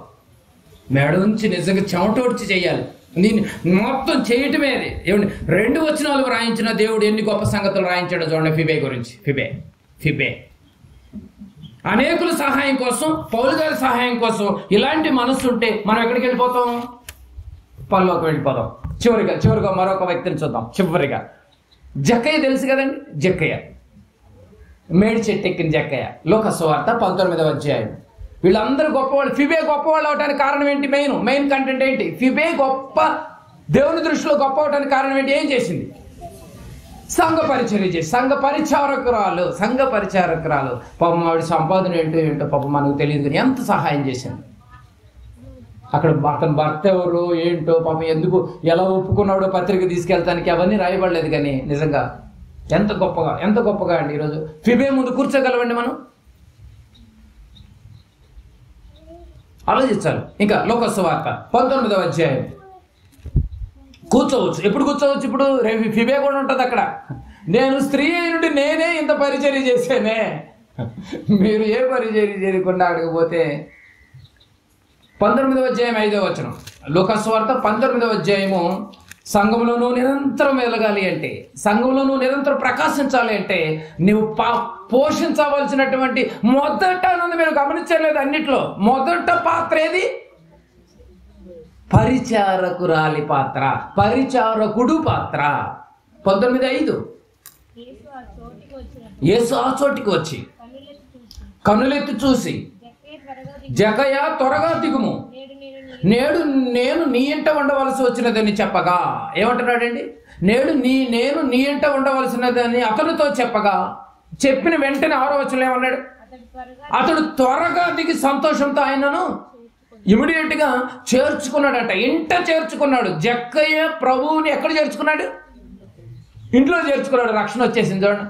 మెడ నుంచి నిజంగా చెమటోడ్చి చెయ్యాలి. నేను మొత్తం చేయటమే. ఏమండి, 2 వచనాలు రాయించిన దేవుడు ఎన్ని గొప్ప సంగతులు రాయించాడో చూడండి. ఫిబే గురించి. ఫిబే అనేకుల సహాయం కోసం, పౌలు గారి సహాయం కోసం ఇలాంటి మనసు ఉంటే మనం ఎక్కడికి వెళ్ళిపోతాం? పరలోకి వెళ్ళిపోతాం. చివరిగా మరొక వ్యక్తిని చూద్దాం. చివరిగా జక్కయ్య తెలుసు కదండి. జక్కయ్య, మేడి చెట్టు ఎక్కిన జక్కయ్య. లోకా సువార్త 19వ అధ్యాయం. వీళ్ళందరూ గొప్పవాళ్ళు. ఫిబే గొప్పవాళ్ళు అవడానికి కారణం ఏంటి? మెయిన్ కంటెంట్ ఏంటి? ఫిబే గొప్ప, దేవుని దృష్టిలో గొప్ప అవడానికి కారణం ఏంటి? ఏం చేసింది? సంఘ పరిచర్య చేసి, సంఘ పరిచారకురాలు. పాపం ఆవిడ సంపాదన ఏంటో పాపం మనకు తెలియదు, కానీ ఎంత సహాయం చేసింది. అక్కడ అతని భర్త ఎవరు ఏంటో పాపం, ఎందుకు ఎలా ఒప్పుకున్నాడో పత్రిక తీసుకెళ్తానికి అవన్నీ రాయబడలేదు. కానీ నిజంగా ఎంత గొప్పగా అండి. ఈరోజు ఫిబే ముందు కూర్చోగలవండి మనం? ఆలోచించాలి. ఇంకా లోకా సువార్త 19వ అధ్యాయం. కూర్చోవచ్చు. ఎప్పుడు కూర్చోవచ్చు? ఇప్పుడు ఫిబే కూడా ఉంటుంది అక్కడ. నేను స్త్రీ అయినటువంటి నేనే ఇంత పరిచర్య చేశానే, మీరు ఏ పరిచర్య చేయకుండా అడగపోతే. 19వ అధ్యాయం 5వ వచనం. లోకా సువార్త 19వ అధ్యాయము. సంఘంలోనూ నిరంతరం వెలగాలి అంటే, సంఘంలోనూ నిరంతరం ప్రకాశించాలి అంటే నువ్వు పోషించవలసినటువంటి మొదట మీరు గమనించలేదు, అన్నిట్లో మొదట పాత్ర ఏది? పరిచారకురాలి పాత్ర, పరిచారకుడు పాత్ర. 19:5. యేసు ఆ చోటికి వచ్చి కన్నులెత్తి చూసి, జక్కయ్య త్వరగా దిగుము, నేడు నేను నీ ఇంట ఉండవలసి వచ్చినదని చెప్పగా. ఏమంటున్నాడండి? నేను నీ ఇంట ఉండవలసినదని అతనితో చెప్పగా, చెప్పిన వెంటనే 6వ వచనంలో ఏమన్నాడు? అతడు త్వరగా దిగి సంతోషంతో ఆయనను ఇమిడియట్ గా చేర్చుకున్నాడట. ఇంట చేర్చుకున్నాడు. జక్కయ్య ప్రభువుని ఎక్కడ చేర్చుకున్నాడు? ఇంట్లో చేర్చుకున్నాడు. రక్షణ వచ్చేసింది చూడండి.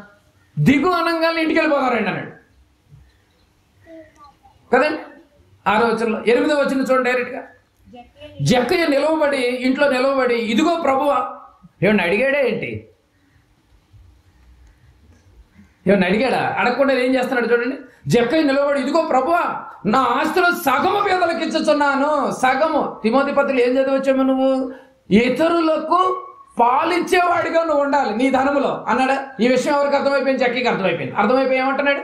దిగు అనగానే ఇంటికి వెళ్ళిపోతారండి అన్నాడు కదండి. 6వ వచనంలో. 8వ వచనం చూడండి డైరెక్ట్ గా. జక్కయ్య ఇంట్లో నిలవబడి ఇదిగో ప్రభువా. ఏమన్నా అడిగాడా ఏంటి? ఏమన్నా అడిగాడా? అడగకుండా ఏం చేస్తున్నాడు చూడండి. జక్కయ్య నిలబడి ఇదిగో ప్రభువా, నా ఆస్తిలో సగము పేదలకు ఇచ్చుచున్నాను. సగము. తిమోతి పత్రికలో ఏం చదివచ్చాము నువ్వు? ఇతరులకు పాలిచ్చేవాడిగా నువ్వు ఉండాలి నీ ధనములో అన్నాడా. ఈ విషయం ఎవరికి అర్థమైపోయింది? జక్కీకి అర్థమైపోయి ఏమంటున్నాడు?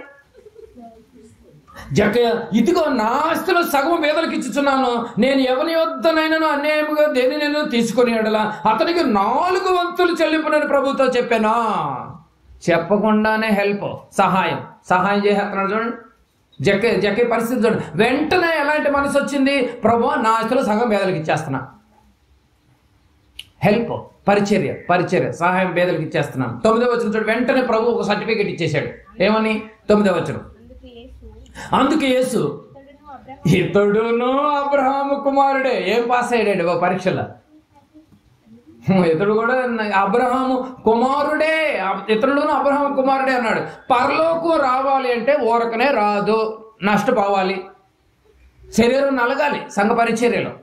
జక్కయ్య, ఇదిగో నా ఆస్తులు సగం పేదలకు ఇచ్చుచున్నాను, నేను ఎవరి యొద్దనైనా అన్యాయముగా దేని నేను తీసుకొని ఎడలా అతనికి 4 వంతులు చెల్లింపునని ప్రభుతో చెప్పానా. చెప్పకుండానే హెల్ప్, సహాయం చేస్తున్నాడు. చూడండి జక్కయ్య పరిస్థితి చూడండి. వెంటనే ఎలాంటి మనసు వచ్చింది? ప్రభు, నా ఆస్తులు సగం పేదలకు ఇచ్చేస్తున్నా. హెల్ప్, పరిచర్య, సహాయం పేదలకు ఇచ్చేస్తున్నాను. 9వ వచనం చూడండి. వెంటనే ప్రభు ఒక సర్టిఫికేట్ ఇచ్చేశాడు. ఏమని? 9వ వచనం. అందుకే యేసు, ఇతడును అబ్రహాము కుమారుడే. ఏం పాస్ అయ్యాడు పరీక్షలో? ఇతడు కూడా అబ్రహాము కుమారుడే, ఇతడును అబ్రహాము కుమారుడే అన్నాడు. పరలోకం రావాలి అంటే ఊరకనే రాదు, నష్టపోవాలి, శరీరం నలగాలి సంఘ పరిచర్యలో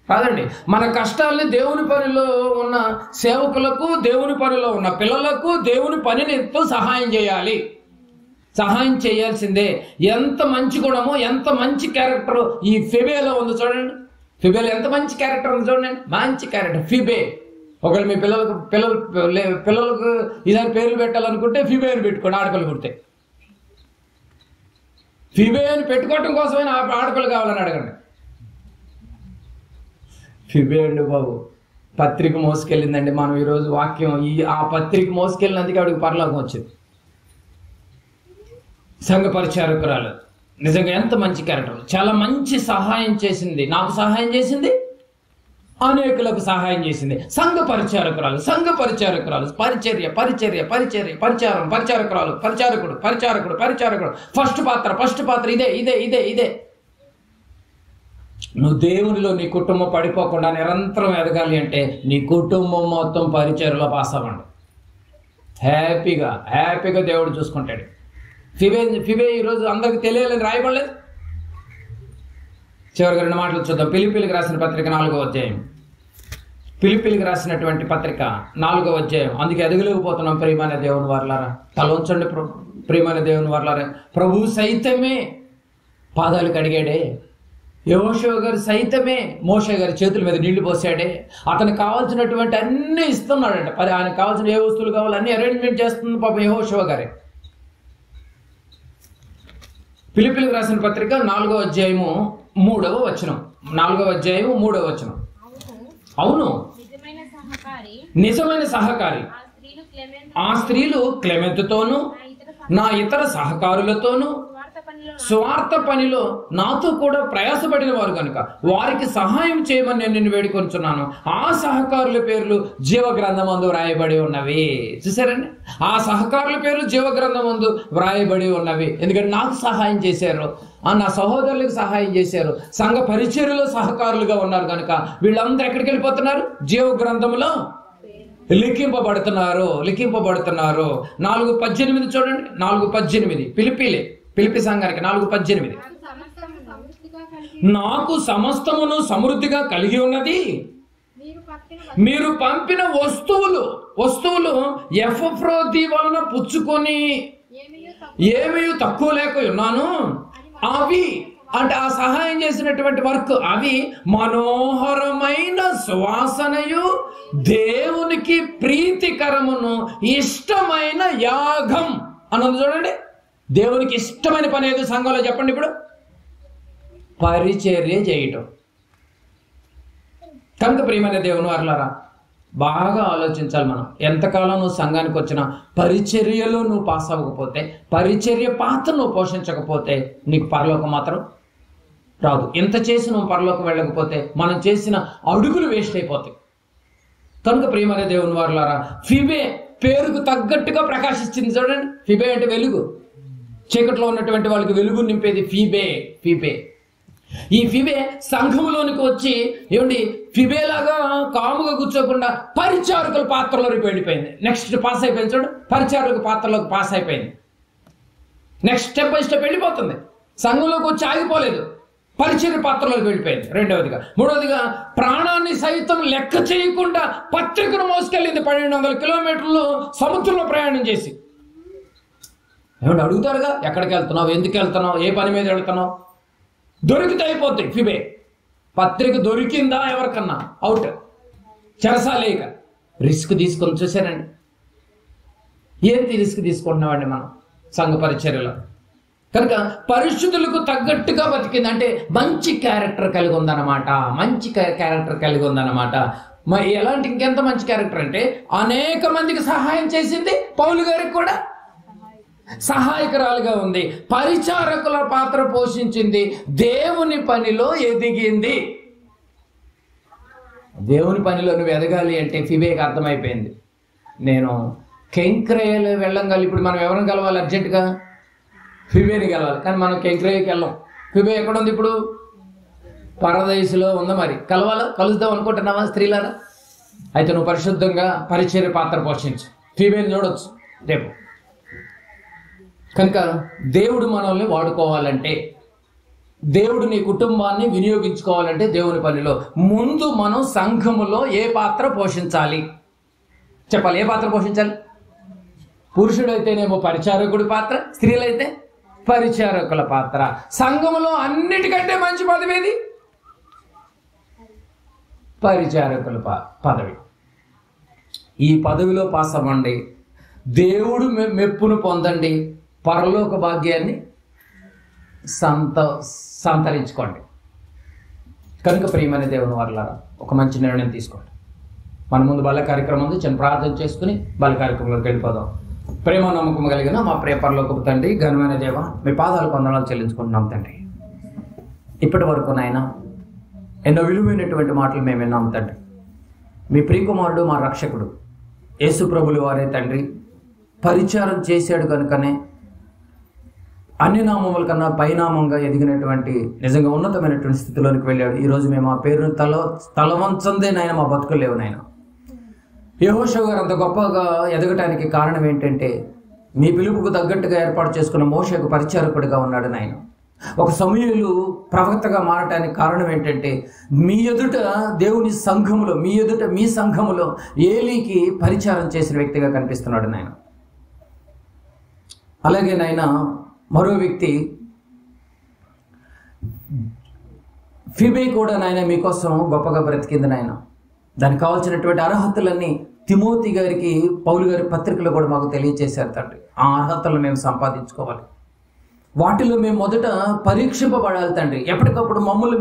కాదండి. మన కష్టాలని దేవుని పనిలో ఉన్న సేవకులకు, దేవుని పనిలో ఉన్న పిల్లలకు దేవుని పనిని ఎంతో సహాయం చేయాల్సిందే. ఎంత మంచి గుణమో, ఎంత మంచి క్యారెక్టర్ ఈ ఫిబేలో ఉంది చూడండి. ఫిబేలో ఎంత మంచి క్యారెక్టర్ ఉంది చూడండి, మంచి క్యారెక్టర్ ఫిబే. ఒకవేళ మీ పిల్లలకు ఇదాని పేర్లు పెట్టాలనుకుంటే ఫిబే అని పెట్టుకోండి. ఆడపిల్ల పుడితే ఫిబే అని పెట్టుకోవటం కోసమైనా ఆడపిల్ల కావాలని అడగండి. ఫిబే అండి బాబు, పత్రిక మోసుకెళ్ళిందండి. మనం ఈరోజు వాక్యం ఆ పత్రిక మోసుకెళ్ళినందుకు ఆవిడకి పరలోకం వచ్చింది. సంఘ పరిచారకురాలు, నిజంగా ఎంత మంచి క్యారెక్టర్, చాలా మంచి సహాయం చేసింది. నాకు సహాయం చేసింది, అనేకులకు సహాయం చేసింది. సంఘ పరిచారకురాలు, పరిచారకుడు. ఫస్ట్ పాత్ర ఇదే. నువ్వు దేవునిలో నీ కుటుంబం పడిపోకుండా నిరంతరం ఎదగాలి అంటే నీ కుటుంబం మొత్తం పరిచర్యలో పాస్ అవ్వండి. హ్యాపీగా దేవుడు చూసుకుంటాడు. ఫిబే ఈరోజు అందరికి తెలియాలని రాయబడలేదు. చివరికి 2 మాటలు చూద్దాం. ఫిలిప్పీలకు రాసిన పత్రిక 4వ అధ్యాయం. ఫిలిప్పీలకు రాసినటువంటి పత్రిక 4వ అధ్యాయం. అందుకే ఎదగలేకపోతున్నాం ప్రియమైన దేవుని వారలారా. తల ఉంచండి ప్రియమైన దేవుని వారలారా. ప్రభు సైతమే పాదాలు కడిగాడే. యెహోషువ గారు సైతమే మోషే గారి చేతుల మీద నీళ్లు పోసాడే. అతనికి కావాల్సినటువంటి అన్నీ ఇస్తున్నాడంట. ఆయనకు కావాల్సిన ఏ వస్తువులు కావాలి అన్ని అరేంజ్మెంట్ చేస్తుంది పాపం యెహోషువ గారే. ఫిలిప్పీలకు రాసిన పత్రిక 4వ అధ్యాయము 3వ వచనం. 4వ అధ్యాయము 3వ వచనం. అవును, నిజమైన సహకారి ఆ స్త్రీలు క్లెమెంతుతోనూ నా ఇతర సహకారులతోనూ స్వార్థ పనిలో నాతో కూడా ప్రయాసపడిన వారు కనుక వారికి సహాయం చేయమని నేను నిన్ను వేడుకొంచున్నాను. ఆ సహకారుల పేర్లు జీవగ్రంథమందు వ్రాయబడి ఉన్నవి. చూసారండి, ఆ సహకారుల పేర్లు జీవగ్రంథమందు వ్రాయబడి ఉన్నవి. ఎందుకంటే నాకు సహాయం చేశారు, నా సహోదరులకు సహాయం చేశారు, సంఘ పరిచర్యలో సహకారులుగా ఉన్నారు కనుక వీళ్ళందరూ ఎక్కడికి వెళ్ళిపోతున్నారు? జీవగ్రంథంలో లిఖింపబడుతున్నారు. 4:18 చూడండి. 4:18 ఫిలిప్పీ సంఘానికి 4:18. నాకు సమస్తమును సమృద్ధిగా కలిగి ఉన్నది. మీరు పంపిన వస్తువులు ఎపఫ్రోది వలన పుచ్చుకొని ఏమీ తక్కువ లేక ఉన్నాను. అవి అంటే ఆ సహాయం చేసినటువంటి వర్క్, అవి మనోహరమైన సువాసనయు దేవునికి ప్రీతికరమును ఇష్టమైన యాగం అన్నది. చూడండి, దేవునికి ఇష్టమైన పని ఏదో సంఘంలో చెప్పండి. ఇప్పుడు పరిచర్య చేయటం. కనుక ప్రియమైన దేవుని వారలారా, బాగా ఆలోచించాలి మనం. ఎంతకాలం నువ్వు సంఘానికి వచ్చినా పరిచర్యలో నువ్వు పాస్ అవ్వకపోతే, పరిచర్య పాత్ర నువ్వు పోషించకపోతే నీకు పరలోకం మాత్రం రాదు. ఎంత చేసి నువ్వు పరలోకం వెళ్ళకపోతే మనం చేసిన అడుగులు వేస్ట్ అయిపోతాయి. కనుక ప్రియమైన దేవుని వారలారా, ఫిబే పేరుకు తగ్గట్టుగా ప్రకాశించింది. చూడండి, ఫిబే అంటే వెలుగు. చీకట్లో ఉన్నటువంటి వాళ్ళకి వెలుగు నింపేది ఫిబే. ఈ ఫిబే సంఘంలోనికి వచ్చి ఏమండి ఫిబేలాగా కాముగా కూర్చోకుండా పరిచారకుల పాత్రలోకి వెళ్ళిపోయింది. నెక్స్ట్ పాస్ అయిపోయింది. చూడు, పరిచారకుల పాత్రలోకి పాస్ అయిపోయింది. నెక్స్ట్ స్టెప్ బై స్టెప్ వెళ్ళిపోతుంది. సంఘంలోకి వచ్చి ఆగిపోలేదు, పరిచర్య పాత్రలోకి వెళ్ళిపోయింది. రెండవదిగా, మూడవదిగా ప్రాణాన్ని సైతం లెక్క చేయకుండా పత్రికను మోసుకెళ్ళింది. 1200 కిలోమీటర్లు సముద్రంలో ప్రయాణం చేసి. ఏమంటే అడుగుతారుగా, ఎక్కడికి వెళ్తున్నావు, ఎందుకు వెళ్తున్నావు, ఏ పని మీద వెళ్తున్నావు? దొరికితే అయిపోతాయి. ఫిబే పత్రిక దొరికిందా ఎవరికన్నా అవుట్. చెరసాలేక రిస్క్ తీసుకొని చూశారండి. ఏంటి రిస్క్ తీసుకుంటున్నామండి మనం సంఘ పరిచర్యలో? కనుక పరిశుద్ధులకు తగ్గట్టుగా బతికింది, అంటే మంచి క్యారెక్టర్ కలిగి ఉందన్నమాట. మంచి క్యారెక్టర్ కలిగి ఉందన్నమాట. మరి ఎలాంటి ఇంకెంత మంచి క్యారెక్టర్ అంటే అనేక మందికి సహాయం చేసింది, పౌలు గారికి కూడా సహాయకురాలుగా ఉంది, పరిచారకుల పాత్ర పోషించింది, దేవుని పనిలో ఎదిగింది. దేవుని పనిలో నువ్వు ఎదగాలి అంటే ఫిబేకి అర్థమైపోయింది. నేను కెంక్రేయలు వెళ్ళంగాలి. ఇప్పుడు మనం ఎవరిని కలవాలి అర్జెంటుగా? ఫిబేని కలవాలి. కానీ మనం కెంక్రేయకి వెళ్ళాం. ఫిబే ఎక్కడ ఉంది ఇప్పుడు? పరదేశంలో ఉందా. మరి కలుద్దాం అనుకుంటున్నావా స్త్రీలారా? అయితే నువ్వు పరిశుద్ధంగా పరిచర్య పాత్ర పోషించు. ఫిబేని చూడొచ్చు రేపు. కనుక దేవుడు మనల్ని వాడుకోవాలంటే, దేవుడు నీ కుటుంబాన్ని వినియోగించుకోవాలంటే దేవుని పనిలో ముందు మనం సంఘములో ఏ పాత్ర పోషించాలి చెప్పాలి. ఏ పాత్ర పోషించాలి? పురుషుడైతేనేమో పరిచారకుడి పాత్ర, స్త్రీలైతే పరిచారకుల పాత్ర. సంఘములో అన్నిటికంటే మంచి పదవి ఏది? పరిచారకుల పదవి. ఈ పదవిలో పాస్ అవ్వండి, దేవుడు మెప్పును పొందండి, పరలోక భాగ్యాన్ని సంతరించుకోండి. కనుక ప్రియమైన దేవుని వారలారా, ఒక మంచి నిర్ణయం తీసుకోండి. మన ముందు బల కార్యక్రమం ఉంది, చిన్న ప్రార్థన చేసుకుని బల కార్యక్రమంలోకి వెళ్ళిపోదాం. ప్రేమ నమ్మకం కలిగిన మా ప్రియ పరలోకపు తండ్రి, ఘనమైన దేవ, మీ పాదాలు వందనాలు చెల్లించుకుంటున్నాం తండ్రి. ఇప్పటి వరకు నాయన ఎన్నో విలువైనటువంటి మాటలు మేము విన్నాం తండ్రి. మీ ప్రియకుమారుడు, మా రక్షకుడు యేసు ప్రభులు వారే తండ్రి పరిచారం చేశాడు కనుకనే అన్ని నామముల కన్నా పైనామంగా ఎదిగినటువంటి నిజంగా ఉన్నతమైనటువంటి స్థితిలోనికి వెళ్ళాడు. ఈరోజు మేము ఆ పేరును తలవంచందే నాయన మా బతుకులు లేవు నాయన. యెహోషువ గారు అంత గొప్పగా ఎదగటానికి కారణం ఏంటంటే మీ పిలుపుకు తగ్గట్టుగా ఏర్పాటు చేసుకున్న మోషేకు పరిచారకుడిగా ఉన్నాడు నాయన. ఒక సమూయేలు ప్రవక్తగా మారటానికి కారణం ఏంటంటే మీ ఎదుట దేవుని సంఘములో, మీ ఎదుట మీ సంఘములో ఏలీకి పరిచారం చేసిన వ్యక్తిగా కనిపిస్తున్నాడు నాయన. అలాగే నాయన మరో వ్యక్తి ఫిబే కూడా నాయన మీకోసం గొప్పగా బ్రతికింది నాయన. దానికి కావాల్సినటువంటి అర్హతలన్నీ తిమోతి గారికి పౌలు గారి పత్రికలో కూడా మాకు తెలియజేశారు తండ్రి. ఆ అర్హతలను మేము సంపాదించుకోవాలి. వాటిలో మేము మొదట పరీక్షింపబడాలి తండ్రి. ఎప్పటికప్పుడు మమ్మల్ని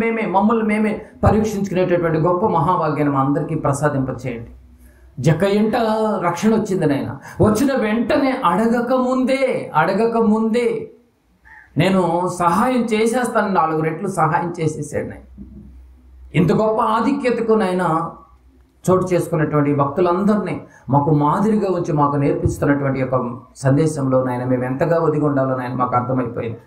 మేమే పరీక్షించుకునేటటువంటి గొప్ప మహాభాగ్యాన్ని మా అందరికీ ప్రసాదింపచేయండి. జక్కయ్యంట రక్షణ వచ్చింది నాయన. వచ్చిన వెంటనే అడగక ముందే నేను సహాయం చేసేస్తాను, 4 రెట్లు సహాయం చేసేసాడు నాయన. ఇంత గొప్ప ఆధిక్యతకు నాయన చోటు చేసుకున్నటువంటి భక్తులందరినీ మాకు మాదిరిగా ఉంచి మాకు నేర్పిస్తున్నటువంటి యొక్క సందేశంలో నాయన మేము ఎంతగా ఒదిగి ఉండాలో నాయన మాకు అర్థమైపోయింది.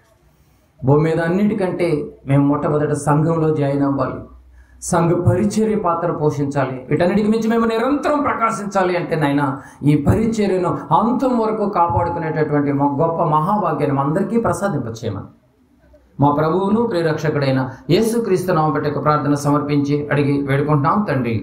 భూమి మీద అన్నిటికంటే మేము మొట్టమొదట సంఘంలో జాయిన్ అవ్వాలి, సంఘ పరిచర్య పాత్ర పోషించాలి. వీటన్నిటికి మించి మేము నిరంతరం ప్రకాశించాలి అంటే నాయన ఈ పరిచర్యను అంతం వరకు కాపాడుకునేటటువంటి గొప్ప మహాభాగ్యాన్ని అందరికీ ప్రసాదింపచేయమని మా ప్రభువును ప్రియరక్షకుడైన యేసుక్రీస్తు నామమున ప్రార్థన సమర్పించి అడిగి వేడుకుంటున్నాం తండ్రి.